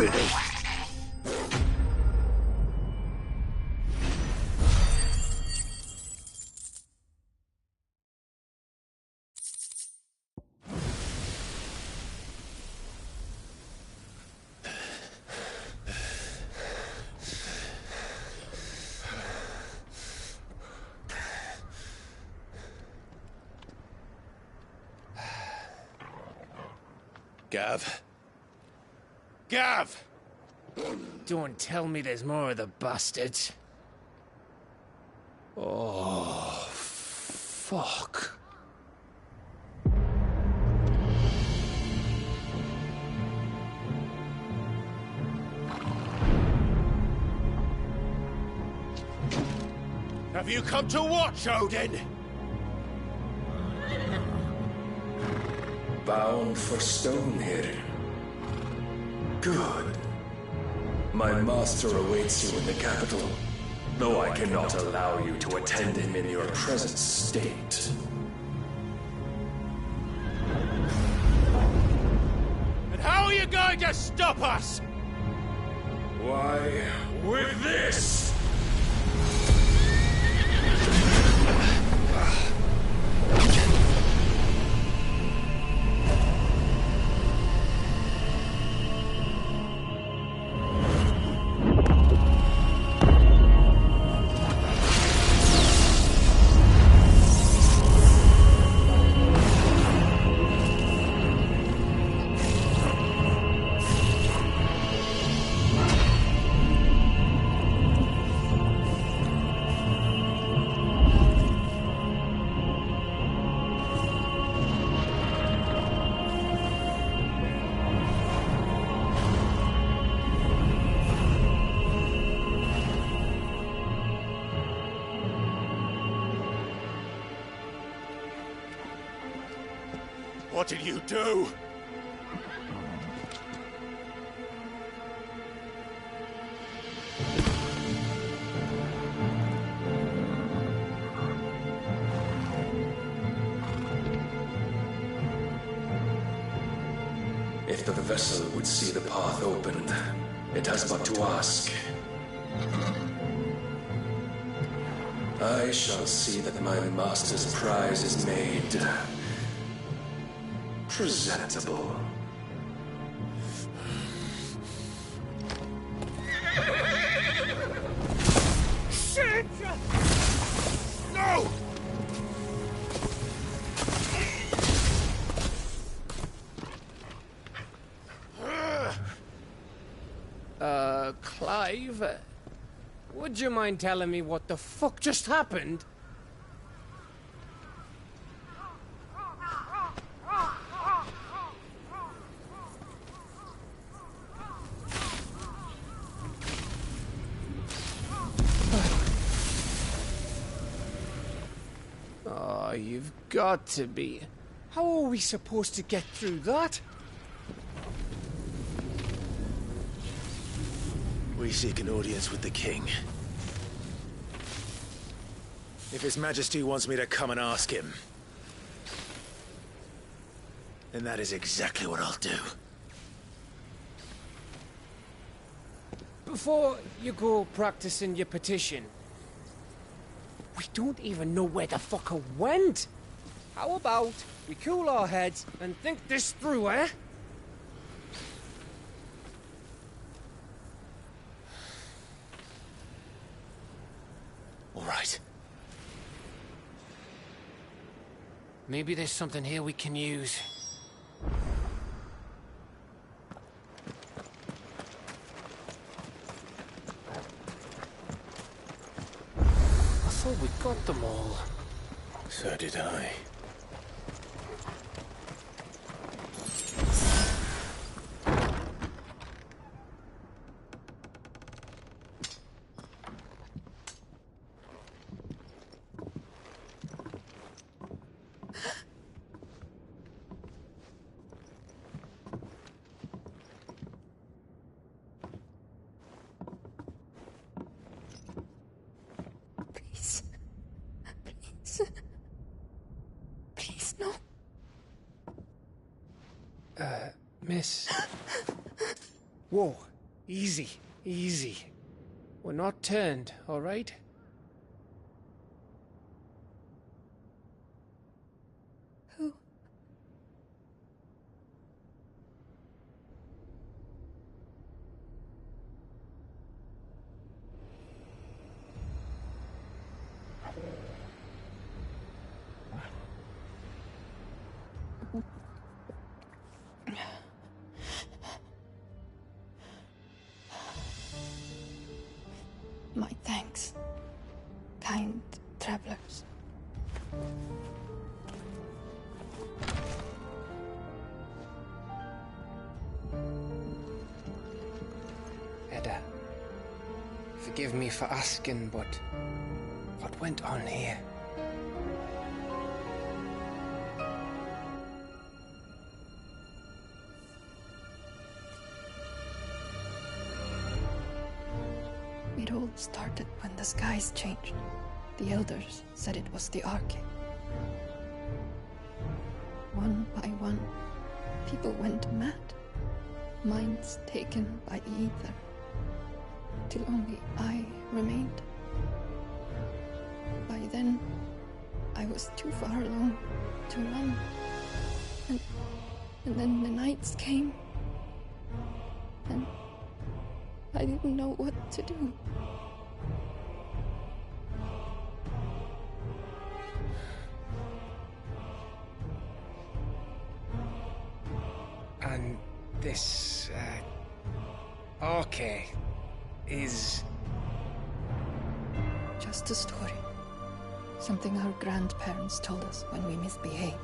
finished. Gav? Gav! Don't tell me there's more of the bastards. Oh, fuck. Have you come to watch, Odin? Bound for Stonehill. Good. My master awaits you in the capital, though I cannot allow you to attend him in your present state. And how are you going to stop us? Why, with this! What did you do? If the vessel would see the path opened, it has but to ask. I shall see that my master's prize is made presentable. Shit! No! Clive? Would you mind telling me what the fuck just happened? Oh, you've got to be. How are we supposed to get through that? We seek an audience with the king. If His Majesty wants me to come and ask him, then that is exactly what I'll do. Before you go practicing your petition, we don't even know where the fucker went. How about we cool our heads and think this through, eh? All right. Maybe there's something here we can use. I thought we got them all. So did I. Please, no. Miss. Whoa, Easy, easy. We're not turned, all right? Who? My thanks, kind travelers. Edda, forgive me for asking, but what went on here? It all started when the skies changed. The elders said it was the Arcade. One by one, people went mad. Minds taken by the ether. Till only I remained. By then, I was too far along to run. And then the nights came. And I didn't know what to do. And this, Arcade is... Just a story. Something our grandparents told us when we misbehaved.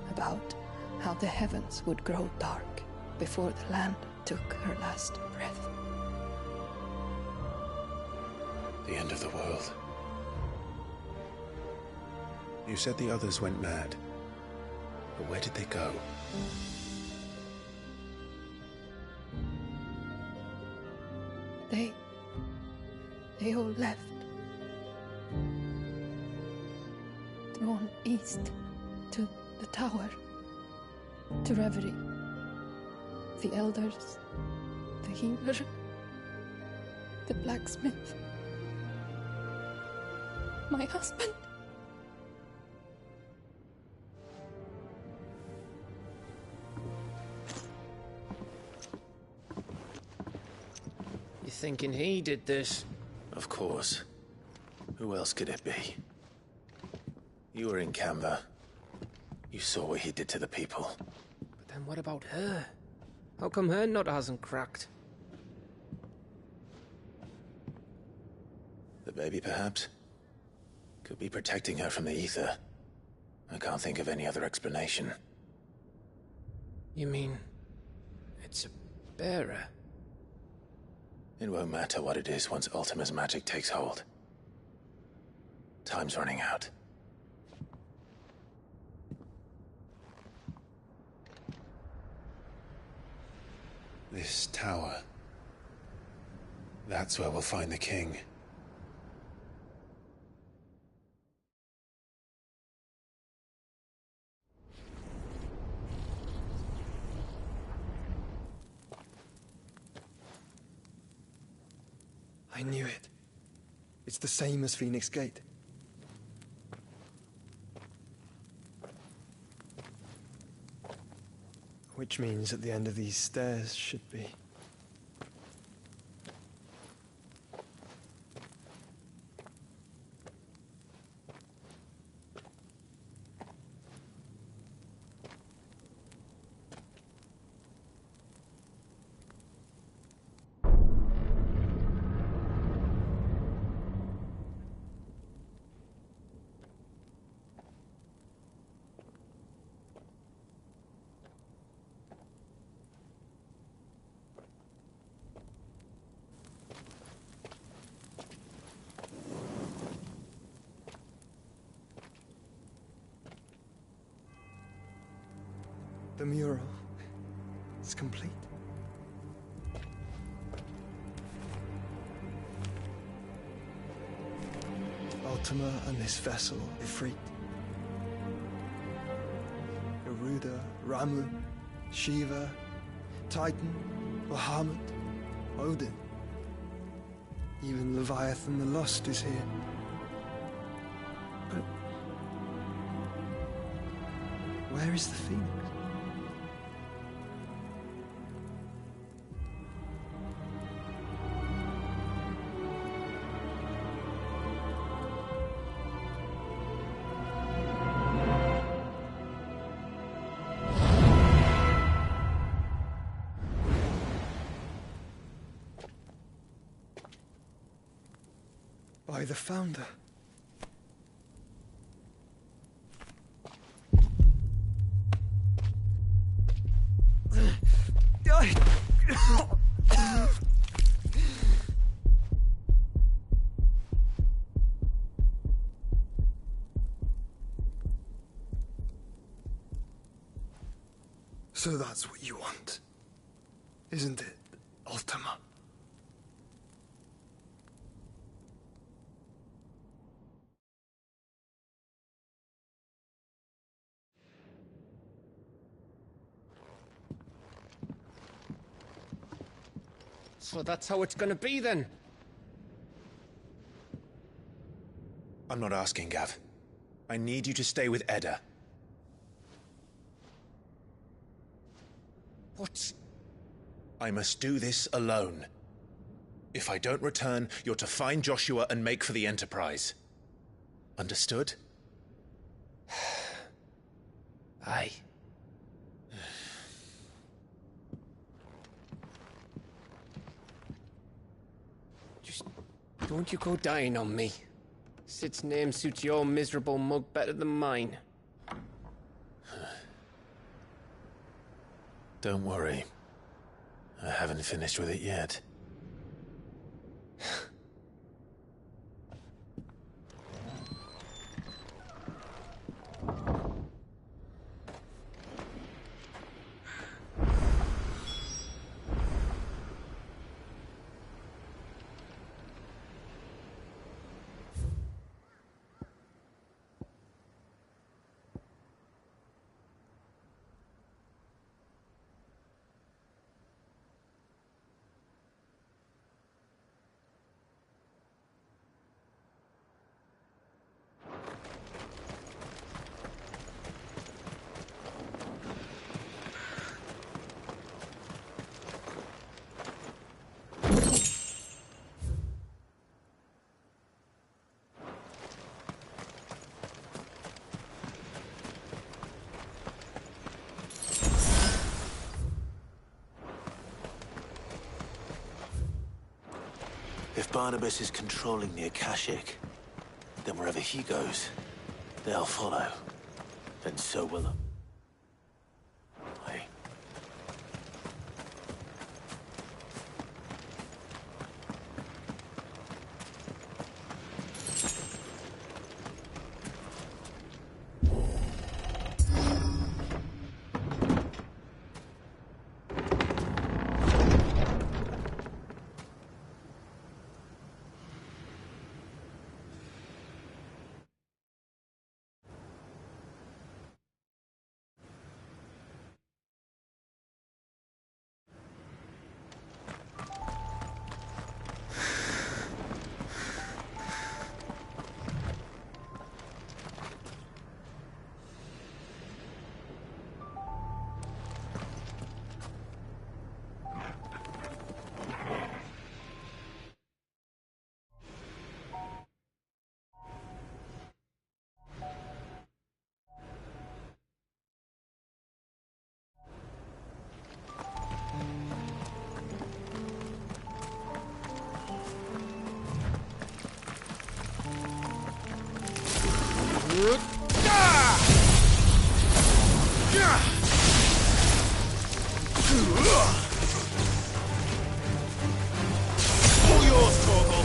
About how the heavens would grow dark before the land took her last breath. The end of the world. You said the others went mad. But where did they go? They all left. Drawn east to the tower, to Reverie. The elders, the healer, the blacksmith, my husband. You thinking he did this? Of course. Who else could it be? You were in Canva. You saw what he did to the people. But then what about her? How come her nut hasn't cracked? The baby, perhaps? Could be protecting her from the ether. I can't think of any other explanation. You mean... it's a bearer? It won't matter what it is once Ultima's magic takes hold. Time's running out. This tower. That's where we'll find the king. I knew it. It's the same as Phoenix Gate. Which means at the end of these stairs should be... The mural is complete. Ultima and this vessel, Ifrit. Garuda, Ramu, Shiva, Titan, Bahamut, Odin. Even Leviathan the Lost is here. But where is the Phoenix? By the Founder. So that's what you want, isn't it, Ultima? So that's how it's gonna be then? I'm not asking, Gav. I need you to stay with Edda. What? I must do this alone. If I don't return, you're to find Joshua and make for the Enterprise. Understood? Aye. Just don't you go dying on me. Sid's name suits your miserable mug better than mine. Don't worry. I haven't finished with it yet. If Barnabas is controlling the Akashic, then wherever he goes, they'll follow. And so will I. All yours, Torgal.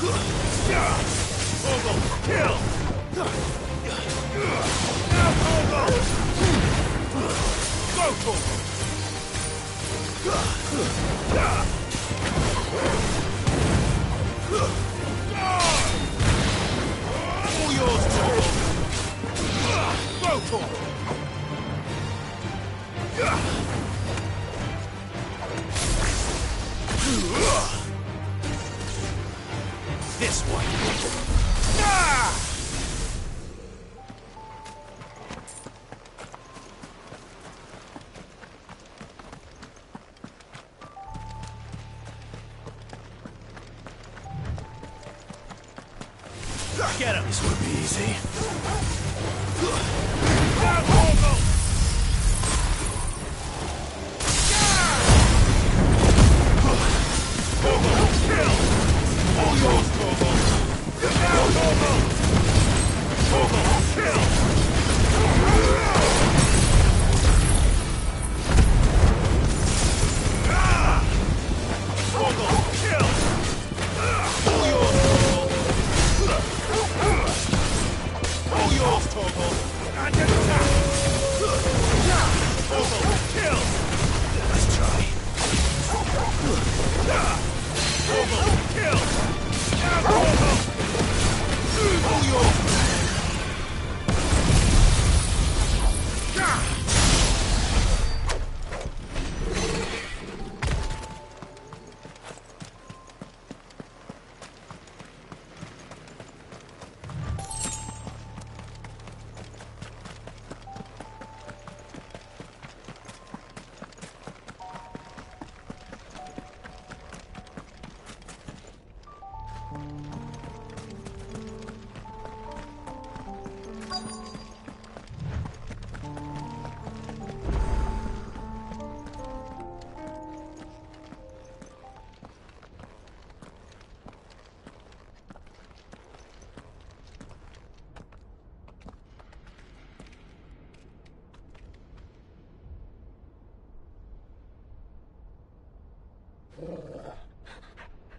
Kill! Now, Torgal! Go, Torgal! All yours, Torgal! Go, Torgal! This way! Get him! This won't be easy. Now, Torgal! Torgal, kill! All yours, Torgal! Now, Torgal! Torgal, kill! Torgal, kill! All yours, Torgal! All yours, Torgal! And attack! Torgal, kill! Let's try. Torgal, kill! Now, Torgal! All yours!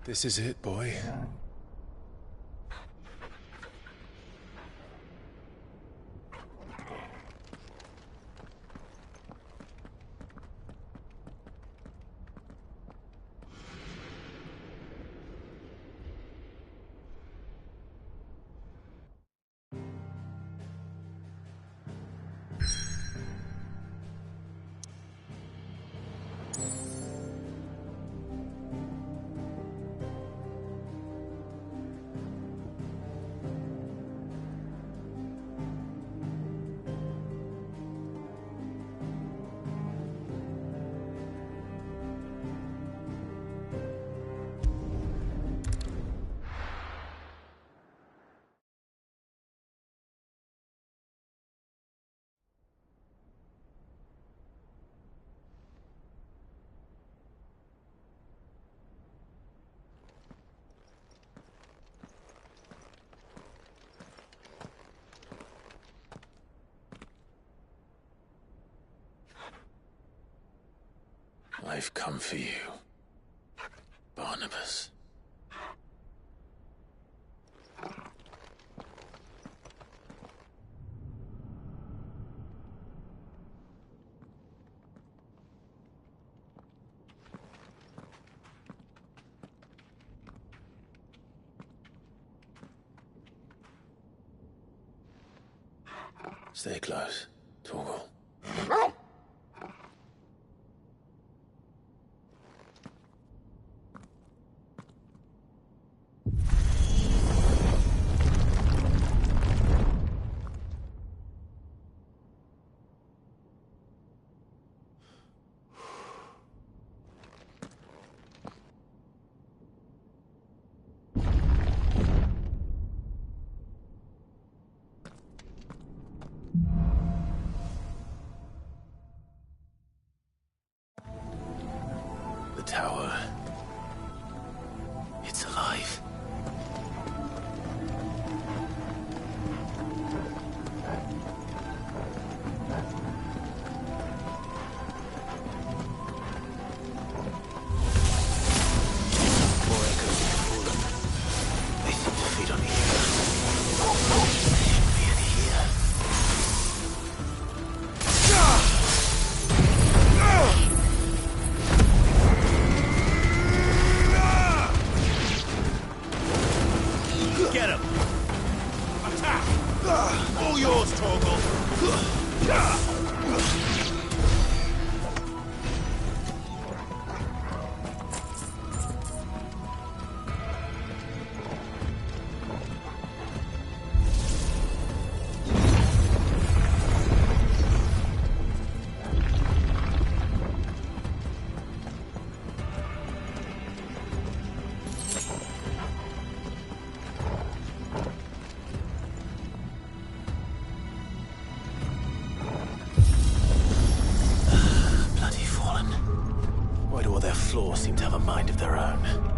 This is it, boy. I've come for you, Barnabas. Stay close, Torgal. Get him! Attack! All yours, Torgal! Floor seem to have a mind of their own.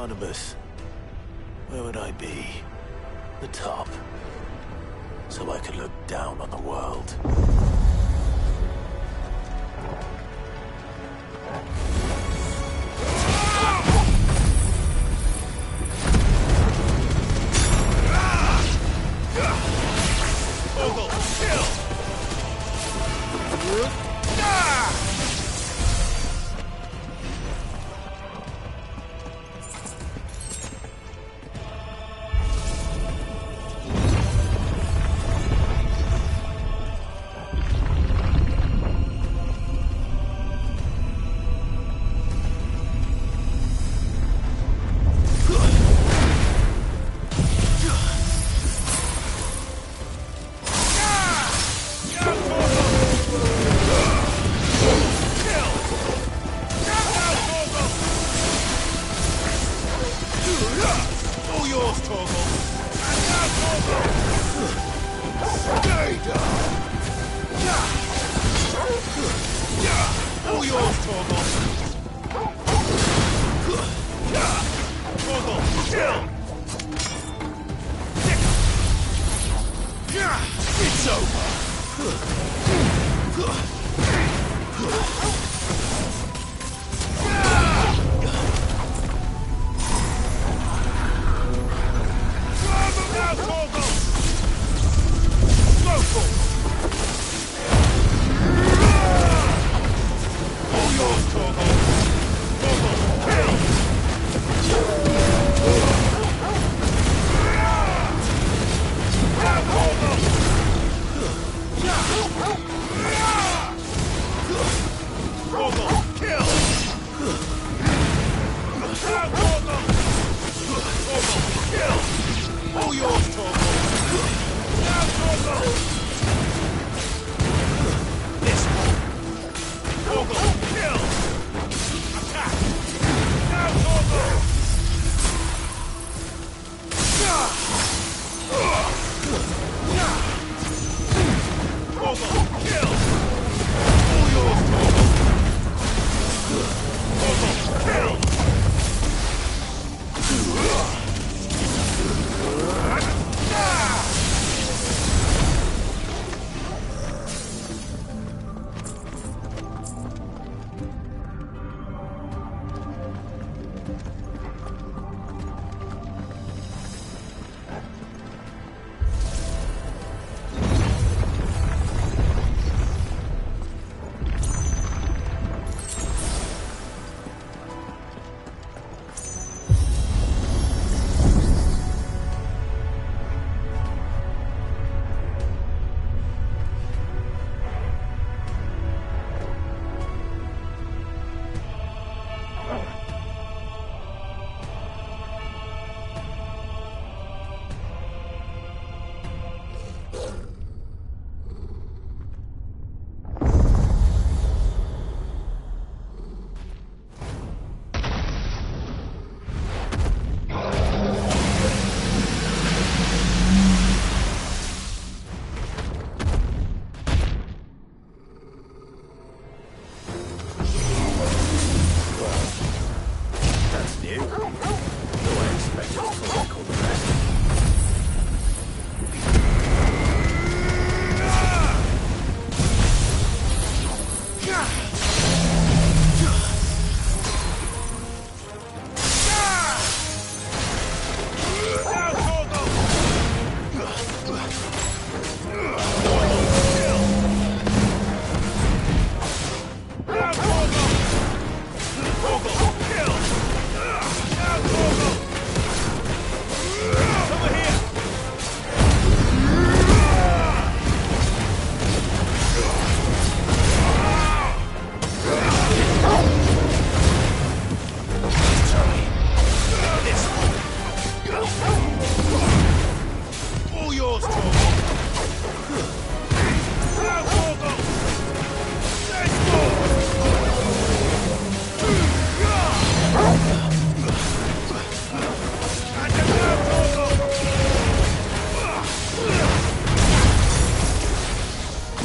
Barnabas, where would I be? The top. So I could look down on the world.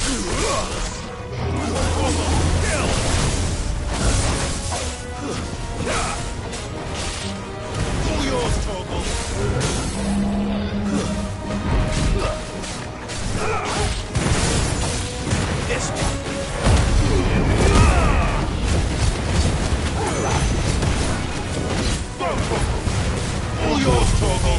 All yours, Torgal. This one. All yours, Torgal.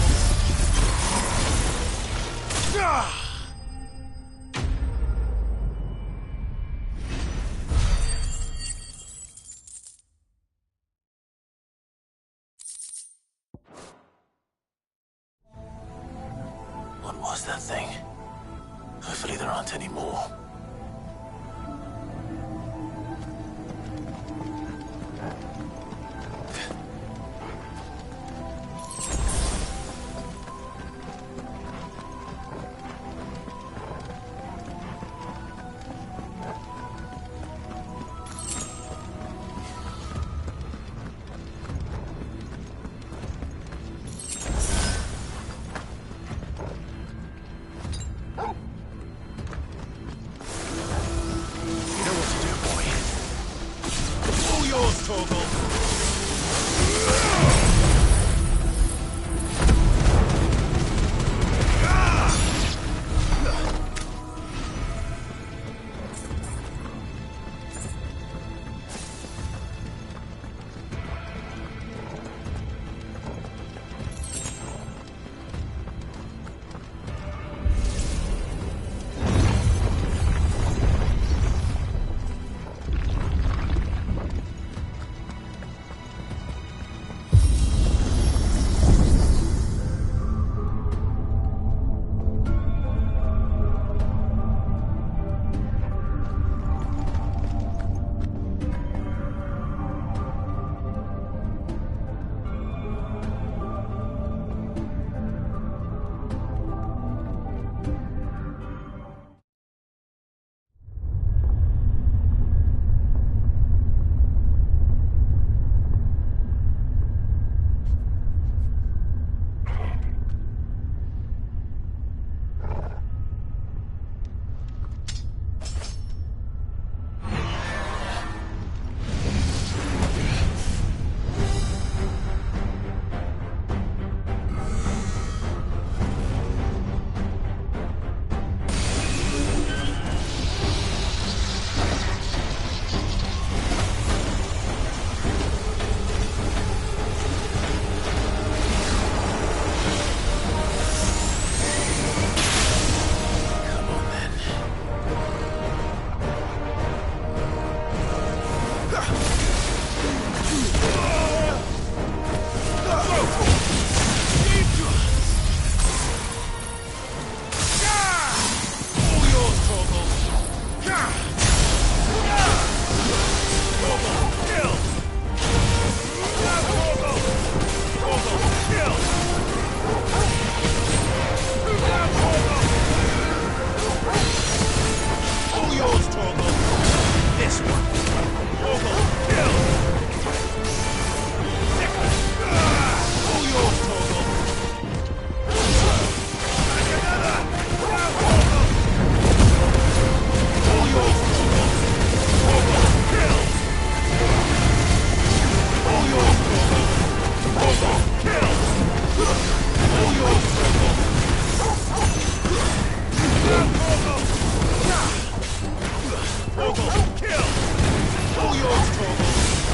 What was that thing? Hopefully there aren't any more. Kill! All yours, Torgal!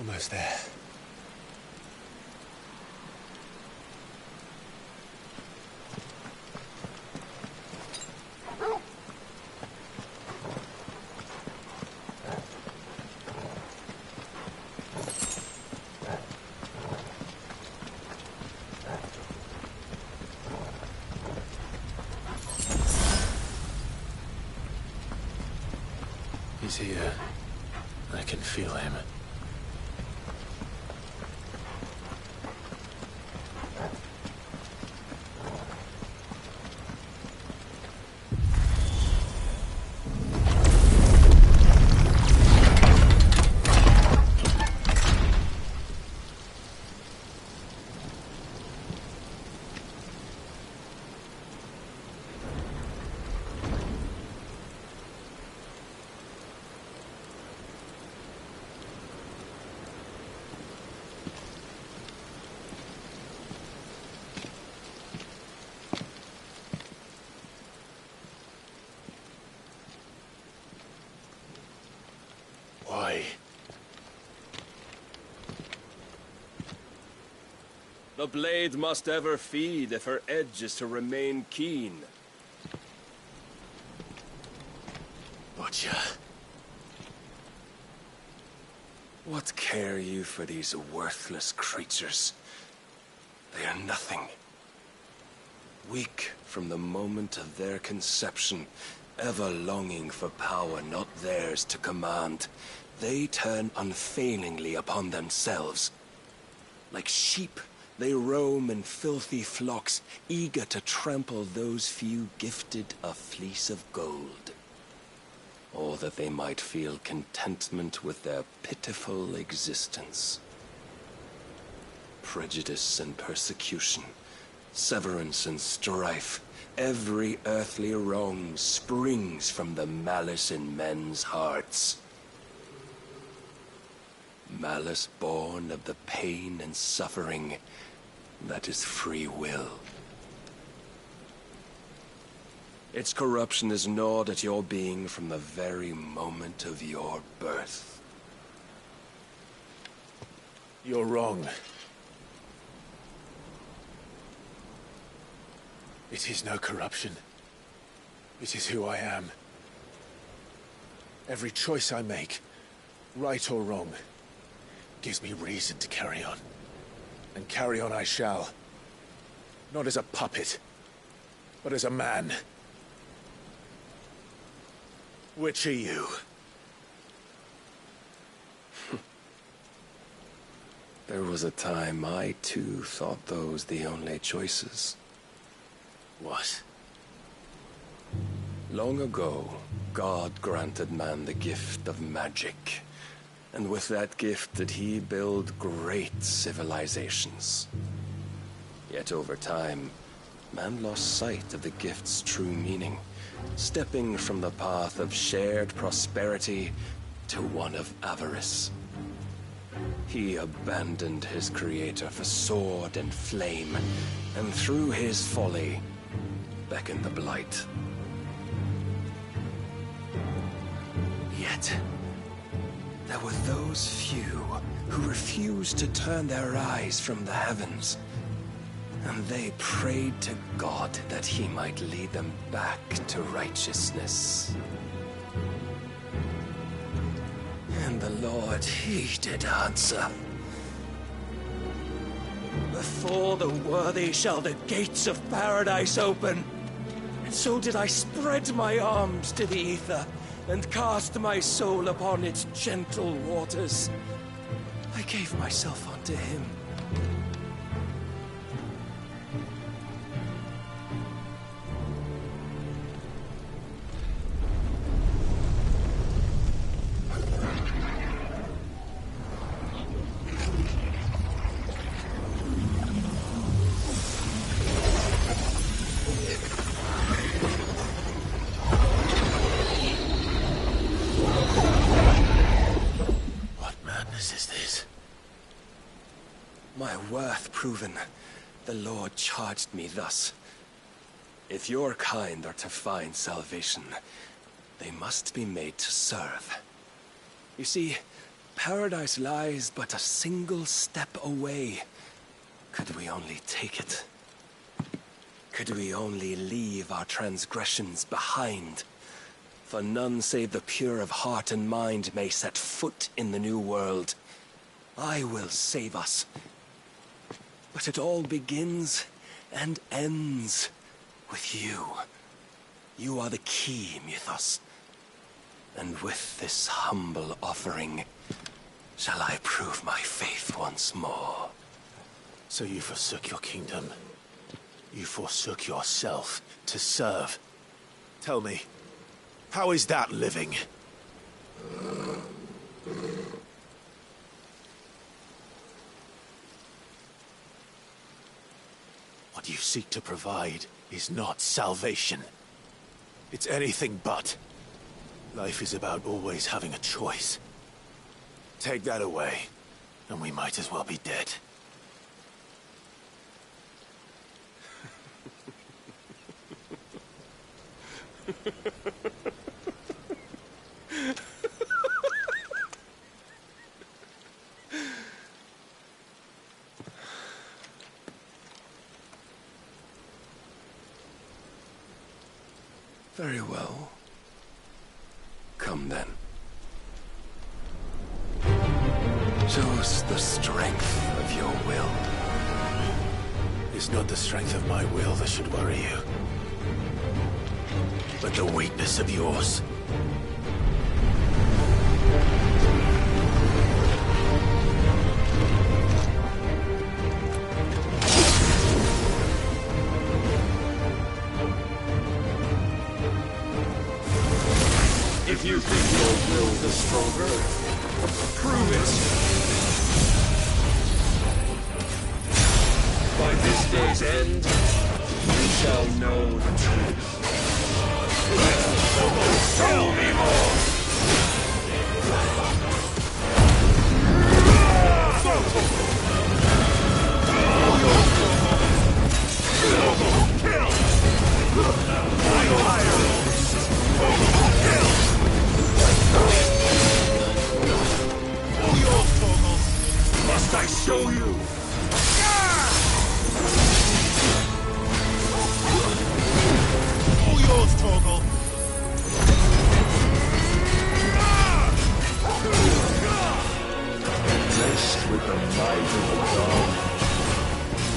Almost there. He's here. I can feel him. Why? The blade must ever feed if her edge is to remain keen. Butcher. What care you for these worthless creatures? They are nothing. Weak from the moment of their conception, ever longing for power not theirs to command, they turn unfailingly upon themselves. Like sheep, they roam in filthy flocks, eager to trample those few gifted a fleece of gold. Or that they might feel contentment with their pitiful existence. Prejudice and persecution, severance and strife, every earthly wrong springs from the malice in men's hearts. Malice born of the pain and suffering that is free will. Its corruption is gnawed at your being from the very moment of your birth. You're wrong. It is no corruption. It is who I am. Every choice I make, right or wrong, gives me reason to carry on. And carry on I shall. Not as a puppet, but as a man. Which are you? There was a time I too thought those the only choices. What? Long ago, God granted man the gift of magic. And with that gift did he build great civilizations. Yet over time, man lost sight of the gift's true meaning, stepping from the path of shared prosperity to one of avarice. He abandoned his creator for sword and flame, and through his folly, beckoned the blight. Yet, there were those few who refused to turn their eyes from the heavens, and they prayed to God that he might lead them back to righteousness. And the Lord, he did answer. Before the worthy shall the gates of paradise open. And so did I spread my arms to the ether, and cast my soul upon its gentle waters. I gave myself unto him. My worth proven, the Lord charged me thus. If your kind are to find salvation, they must be made to serve. You see, Paradise lies but a single step away. Could we only take it? Could we only leave our transgressions behind? For none save the pure of heart and mind may set foot in the new world. I will save us. But it all begins and ends with you. You are the key, Mythos. And with this humble offering, shall I prove my faith once more. So you forsook your kingdom. You forsook yourself to serve. Tell me, how is that living? What you seek to provide is not salvation. It's anything but. Life is about always having a choice. Take that away, and we might as well be dead. Very well. Come then. Show us the strength of your will. It's not the strength of my will that should worry you, but the weakness of yours. If you think your will is stronger, prove it! By this day's end, you shall know the truth. Tell me more! Must I show you? All yours, Torgal. Blessed with the might of the dawn,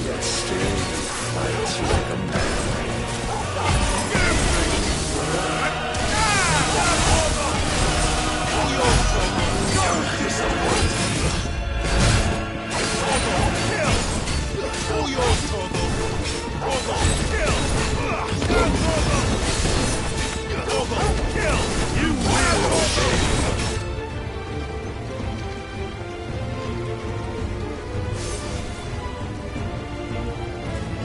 yet still you fight like a man. All yours, Torgal. Don't disappoint me. All yours, Torgal! Torgal, kill! Torgal, kill! You will obey!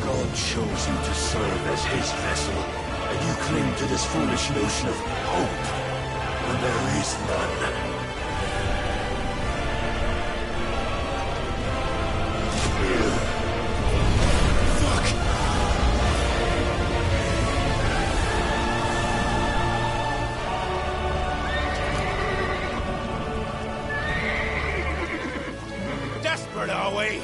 God chose you to serve as his vessel, and you cling to this foolish notion of hope when there is none. Desperate, are we?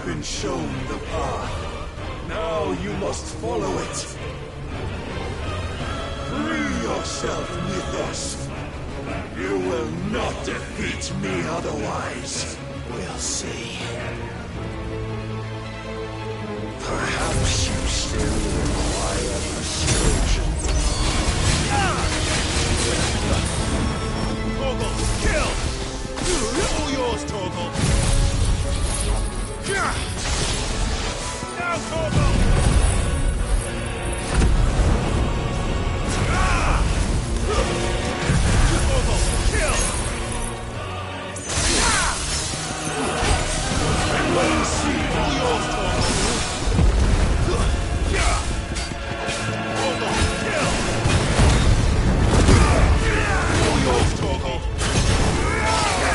been shown the path. Now you must follow it. Free yourself, Mythos. You will not defeat me otherwise. We'll see. Perhaps you still require persuasion. Torgal, kill! All yours, Torgal! Now, Torgal! Torgal, kill! Let me see all yours, Torgal! Torgal, kill! All yours, Torgal!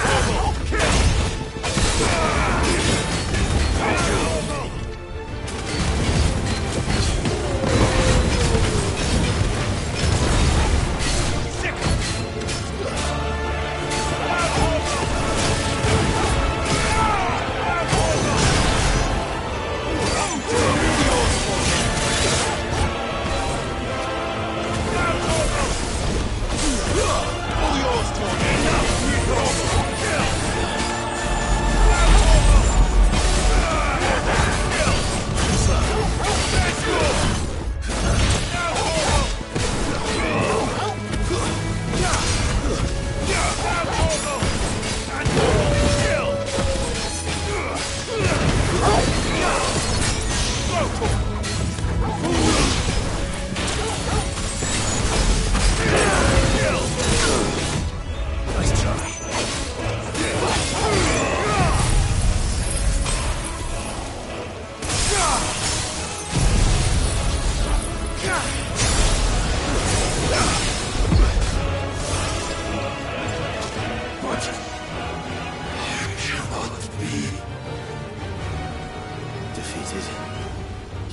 Torgal, kill!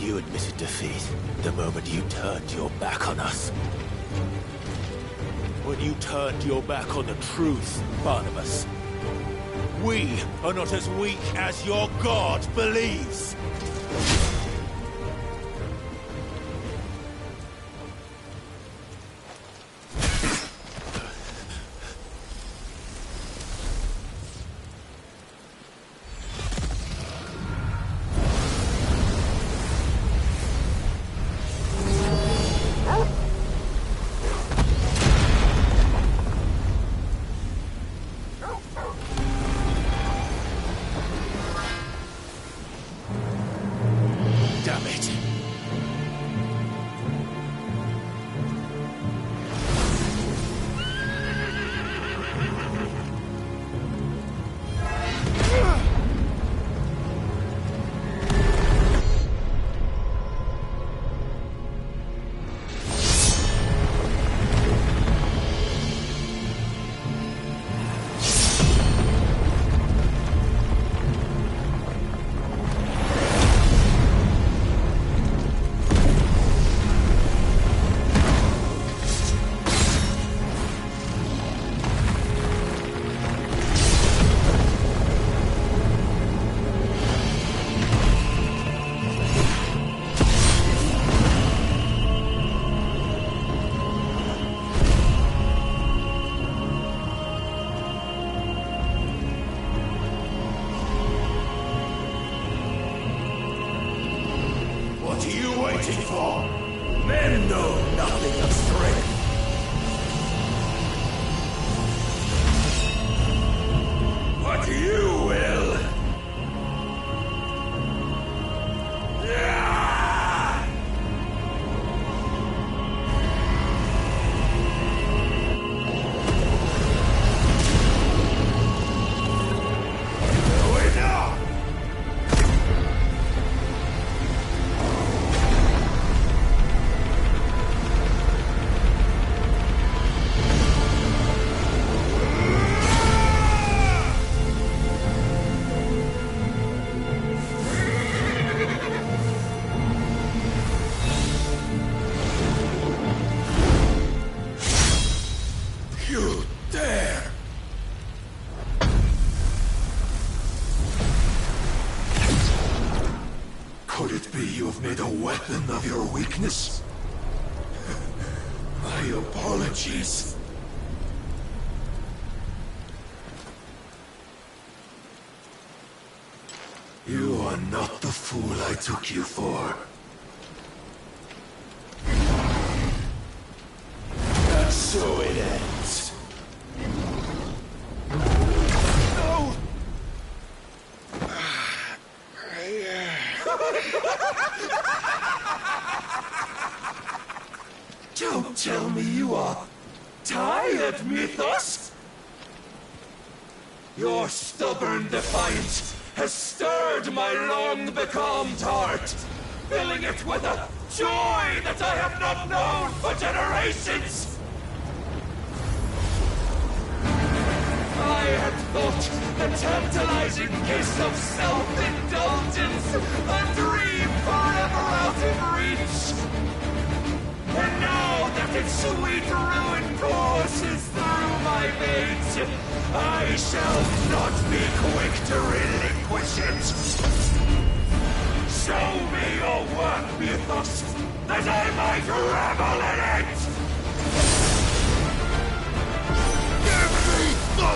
You admitted defeat the moment you turned your back on us. When you turned your back on the truth, Barnabas. We are not as weak as your God believes. Damn it. What are you waiting for? Men know nothing of strength. But you will. you've made a weapon of your weakness. My apologies. You are not the fool I took you for. And so it ends. No! Don't tell me you are tired, Mythos! Your stubborn defiance has stirred my long-becalmed heart, filling it with a joy that I have not known for generations! I had thought the tantalizing kiss of self-indulgence a dream forever out of reach. And now that its sweet ruin courses through my veins, I shall not be quick to relinquish it. Show me your work, Mythos, that I might revel in it! Give me the...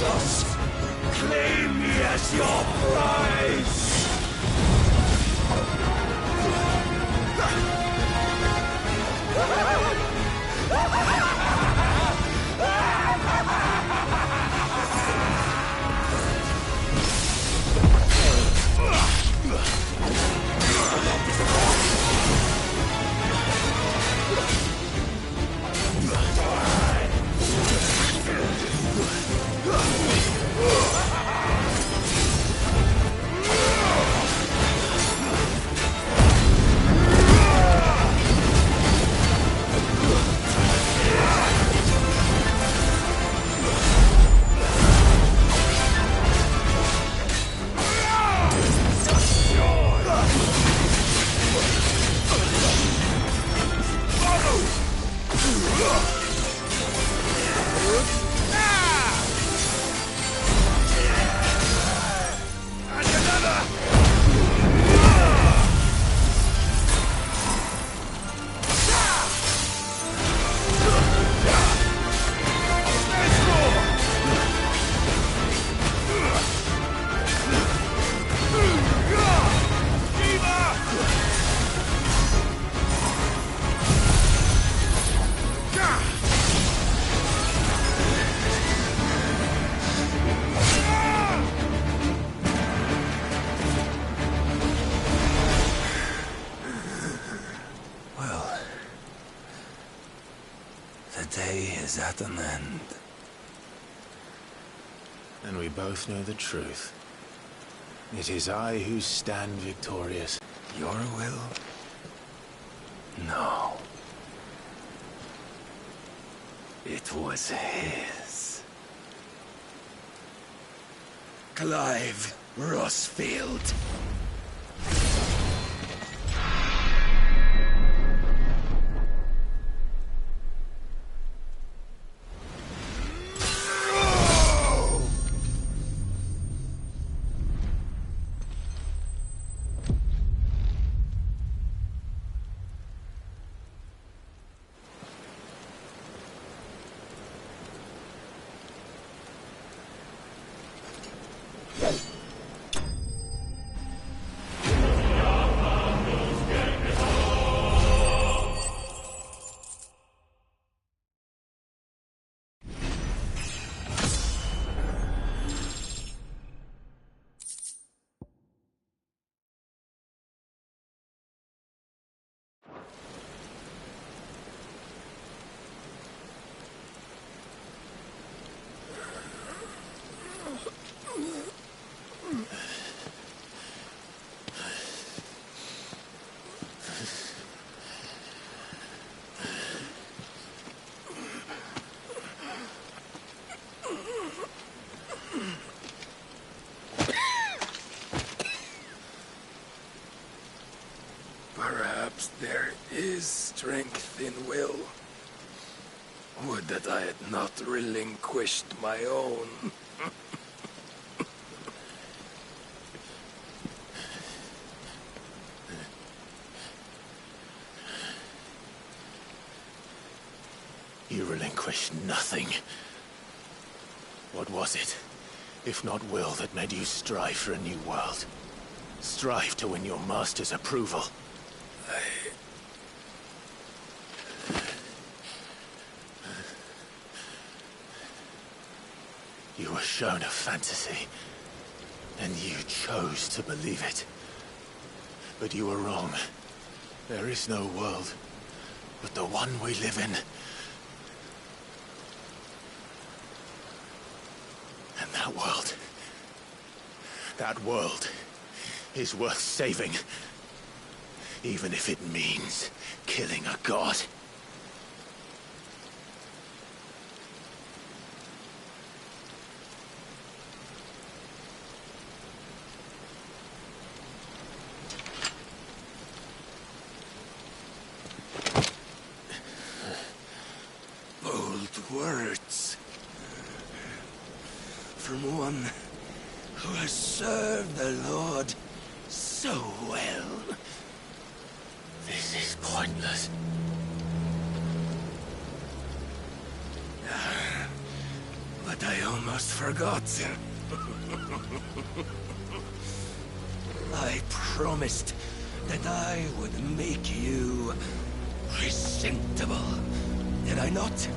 Thus, claim me as your prize! Is at an end. And we both know the truth. It is I who stand victorious. Your will? No. It was his. Clive Rossfield. There is strength in will. Would that I had not relinquished my own. You relinquished nothing. What was it, if not will, that made you strive for a new world? Strive to win your master's approval? You were shown a fantasy, and you chose to believe it. But you were wrong. There is no world, but the one we live in. And that world is worth saving, even if it means killing a god. Words from one who has served the Lord so well. This is pointless. But I almost forgot. I promised that I would make you presentable. Did I not?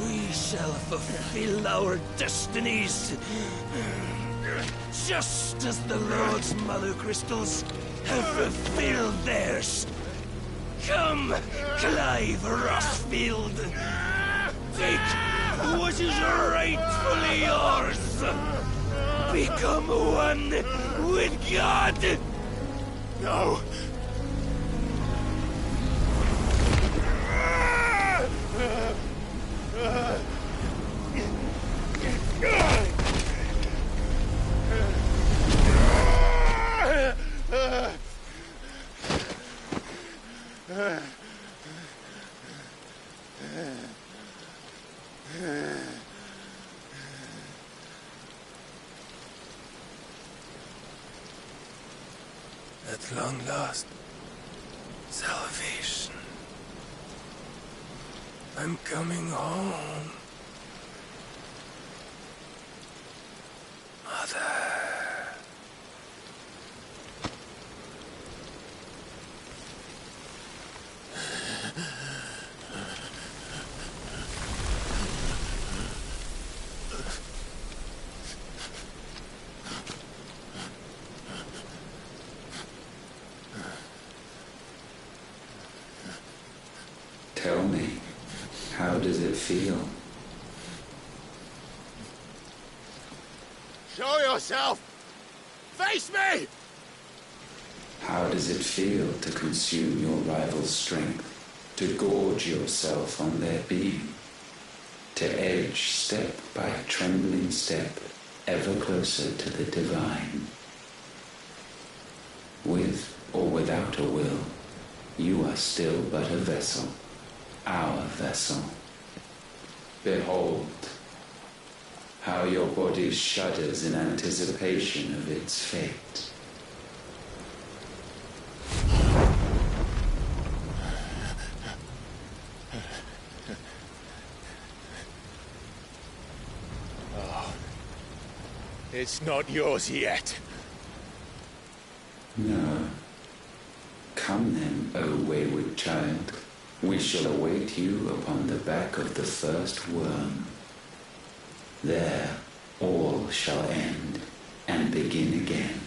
We shall fulfill our destinies, just as the Lord's Mother Crystals have fulfilled theirs. Come, Clive Rossfield. Take what is rightfully yours. Become one with God. No. At long last, salvation. I'm coming home. Mother. Tell me, how does it feel? Show yourself! Face me! How does it feel to consume your rival's strength, to gorge yourself on their beam, to edge step by trembling step ever closer to the divine? With or without a will, you are still but a vessel, our vessel. Behold, how your body shudders in anticipation of its fate. Oh, it's not yours yet. No. Come then, O wayward child. We shall await you upon the back of the first worm. There, all shall end and begin again.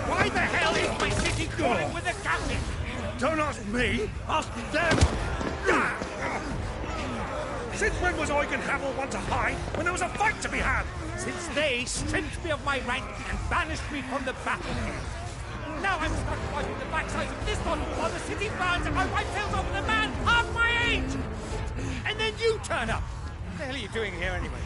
Why the hell is my city calling with the captain? Don't ask me, ask them! Since when was Eugen Havel one to hide when there was a fight to be had? Since they stripped me of my rank and banished me from the battlefield. Now I'm stuck wiping the backsides of this bottle while the city burns and my wife tells off with a man half my age! And then you turn up! What the hell are you doing here anyway?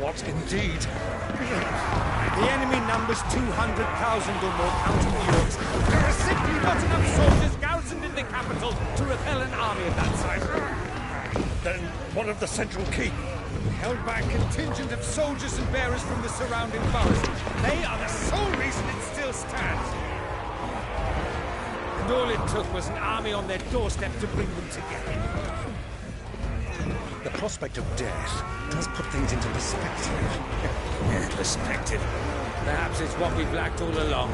What indeed? The enemy numbers 200,000 or more counting the orcs. There are simply not enough soldiers garrisoned in the capital to repel an army of that size. Then what of the central keep? Held by a contingent of soldiers and bearers from the surrounding boroughs. They are the sole reason it still stands. And all it took was an army on their doorstep to bring them together. The prospect of death does put things into perspective. Perspective. Perhaps it's what we've lacked all along.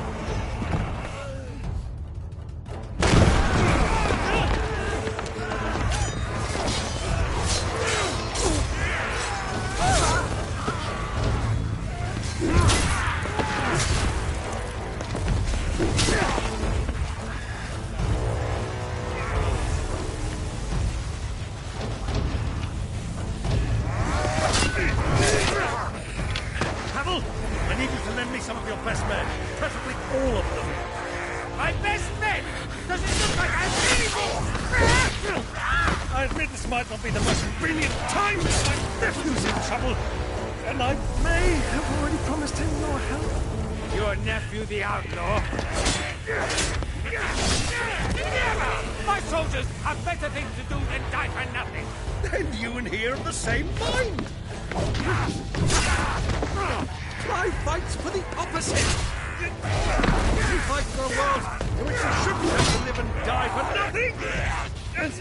My soldiers have better things to do than die for nothing. Then you and he are of the same mind. Clive fights for the opposite. He fights for a world in which he shouldn't have to live and die for nothing. And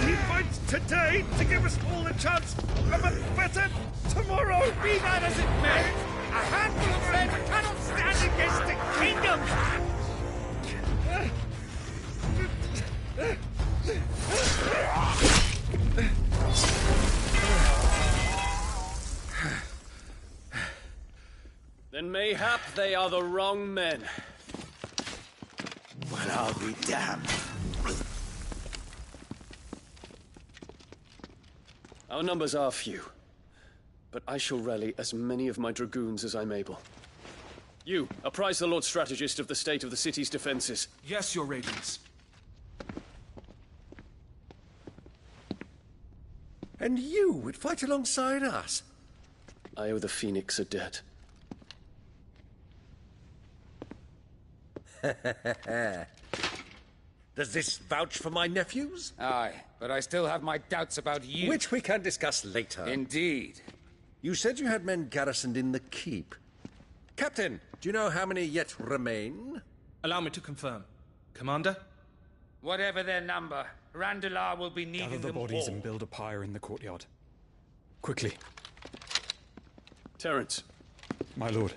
he fights today to give us all a chance of a better tomorrow. Be that as it may, a handful of men cannot stand against a kingdom. Then mayhap they are the wrong men. Well, I'll be damned. Our numbers are few, but I shall rally as many of my dragoons as I'm able. You, apprise the Lord Strategist of the state of the city's defenses. Yes, Your Radiance. And you would fight alongside us? I owe the Phoenix a debt. Does this vouch for my nephews? Aye, but I still have my doubts about you. Which we can discuss later. Indeed. You said you had men garrisoned in the keep. Captain, do you know how many yet remain? Allow me to confirm. Commander? Whatever their number, Randalar will be needing Gather the them bodies all. and build a pyre in the courtyard. Quickly. Terence. My lord.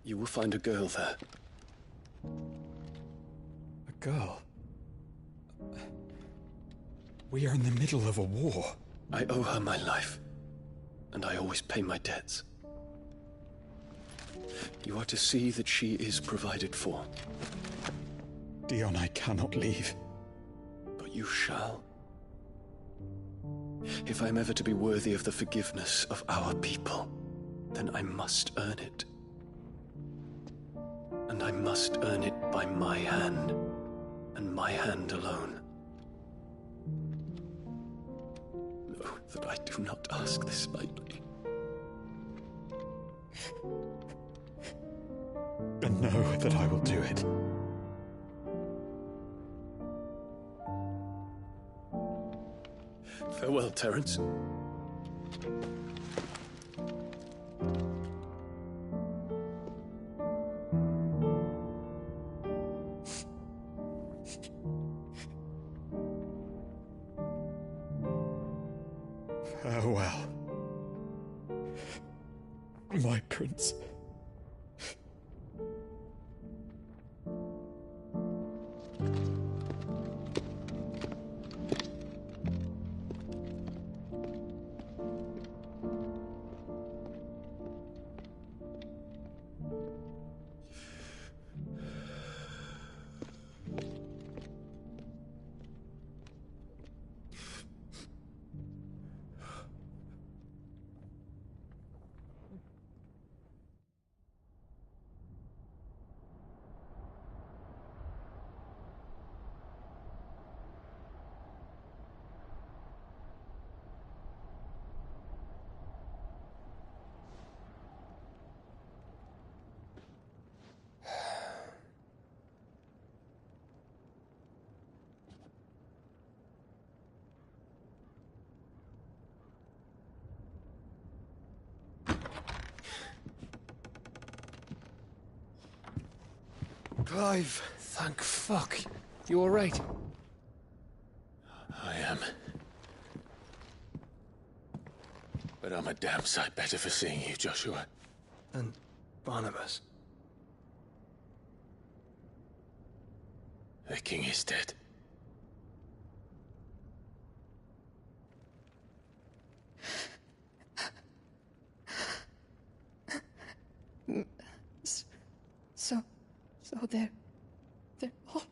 You will find a girl there. A girl? We are in the middle of a war. I owe her my life, and I always pay my debts. You are to see that she is provided for. Dion, I cannot leave. But you shall. If I am ever to be worthy of the forgiveness of our people, then I must earn it. And I must earn it by my hand, and my hand alone. Know that I do not ask this lightly. And know that I will do it. Farewell, Terence. Farewell, my prince. Clive! Thank fuck. You alright? I am. But I'm a damn sight better for seeing you, Joshua. And Barnabas. The king is dead. So they're all...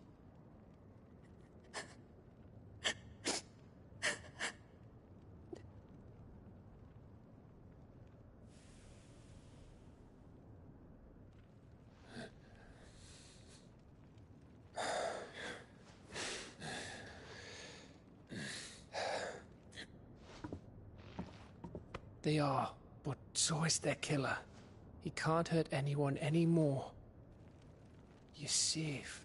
They are, but so is their killer. He can't hurt anyone anymore. You're safe.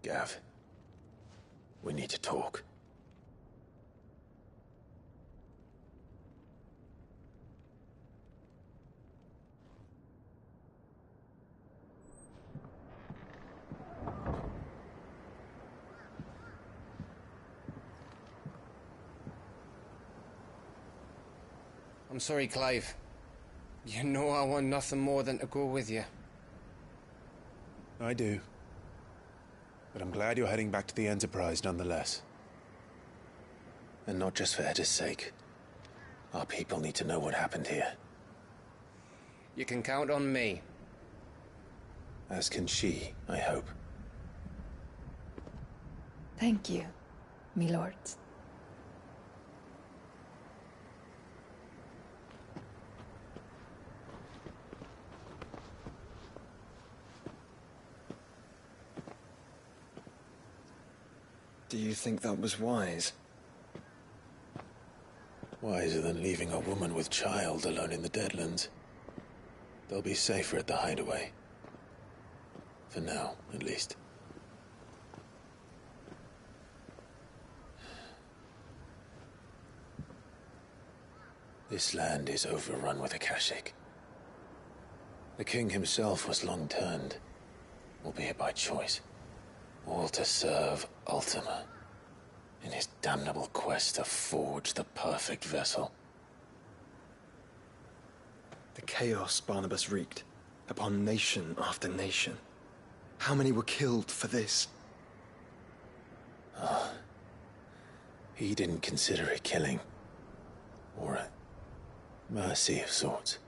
Gav, we need to talk. I'm sorry, Clive. You know I want nothing more than to go with you. I do. But I'm glad you're heading back to the Enterprise nonetheless. And not just for Edda's sake. Our people need to know what happened here. You can count on me. As can she, I hope. Thank you, me lords. Do you think that was wise? Wiser than leaving a woman with child alone in the Deadlands. They'll be safer at the hideaway. For now, at least. This land is overrun with Akashic. The king himself was long turned, albeit by choice. All to serve Ultima, in his damnable quest to forge the perfect vessel. The chaos Barnabas wreaked upon nation after nation. How many were killed for this? He didn't consider it killing. Or a mercy of sorts.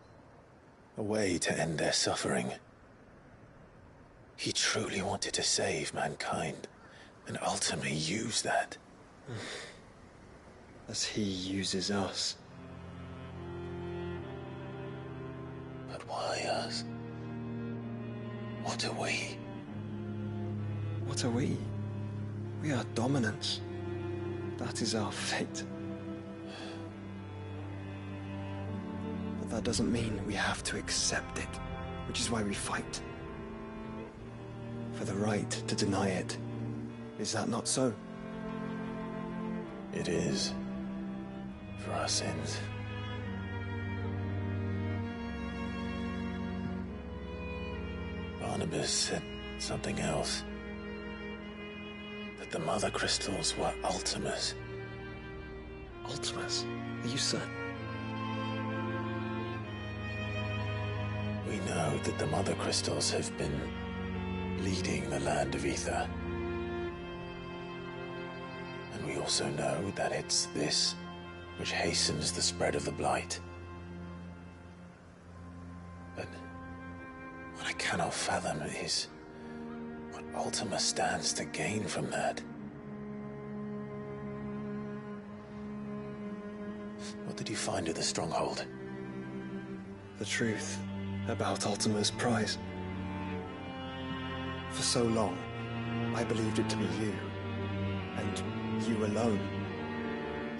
A way to end their suffering. He truly wanted to save mankind, and ultimately use that. As he uses us. But why us? What are we? What are we? We are dominance. That is our fate. But that doesn't mean we have to accept it, which is why we fight. For the right to deny it. Is that not so? It is. For our sins. Barnabas said something else. That the Mother Crystals were Ultimas. Ultimas? Are you certain? We know that the Mother Crystals have been leading the land of Ether. And we also know that it's this which hastens the spread of the Blight. But what I cannot fathom is what Ultima stands to gain from that. What did you find at the Stronghold? The truth about Ultima's prize. For so long, I believed it to be you, and you alone.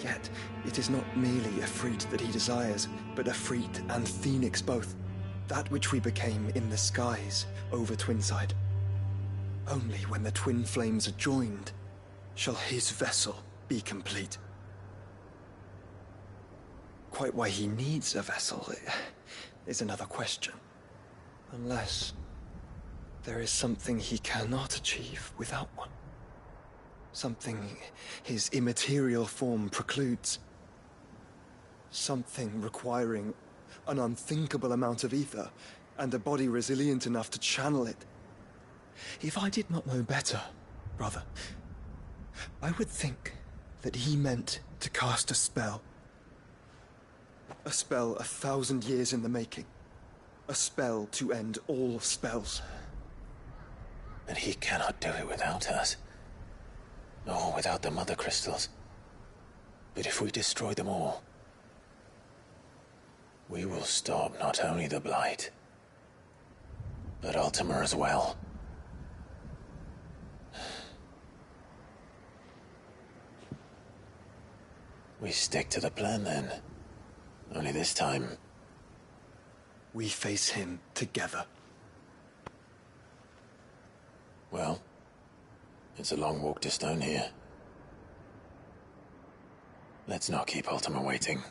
Yet, it is not merely Efreet that he desires, but Efreet and Phoenix both. That which we became in the skies over Twinside. Only when the twin flames are joined shall his vessel be complete. Quite why he needs a vessel is another question. Unless there is something he cannot achieve without one. Something his immaterial form precludes. Something requiring an unthinkable amount of ether and a body resilient enough to channel it. If I did not know better, brother, I would think that he meant to cast a spell. A spell 1,000 years in the making. A spell to end all spells. But he cannot do it without us. Or without the Mother Crystals. But if we destroy them all, we will stop not only the Blight, but Ultima as well. We stick to the plan then. Only this time, we face him together. Well, it's a long walk to Stone here. Let's not keep Ultima waiting.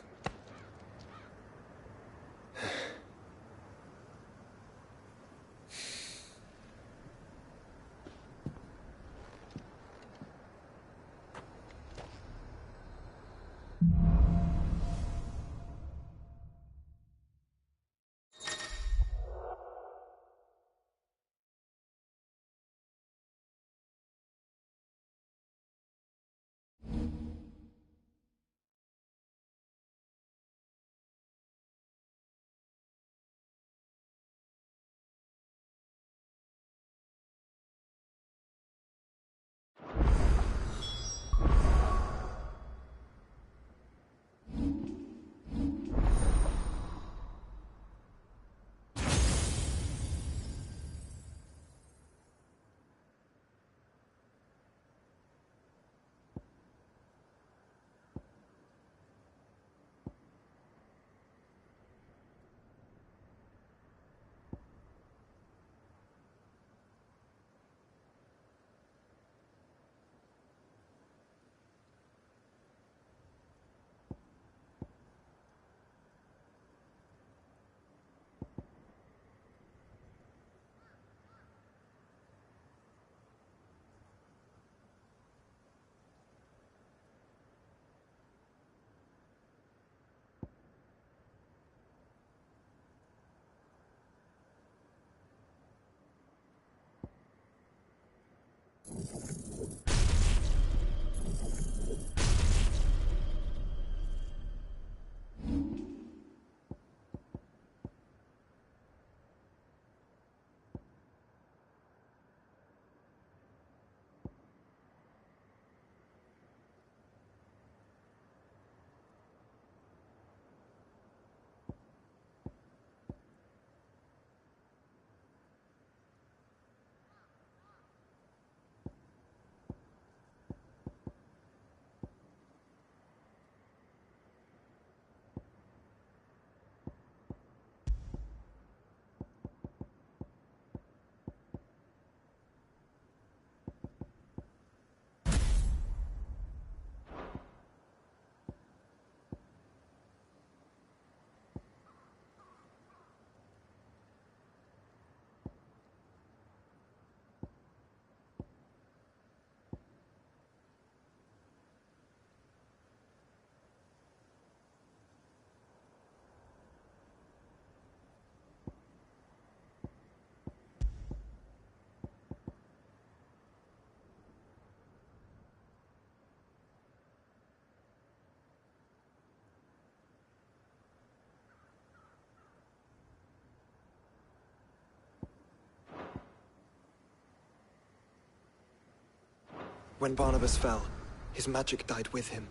When Barnabas fell, his magic died with him.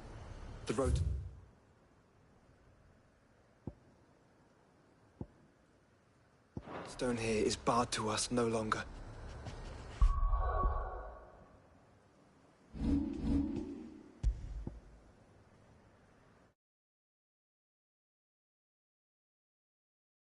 The road... Stone here is barred to us no longer.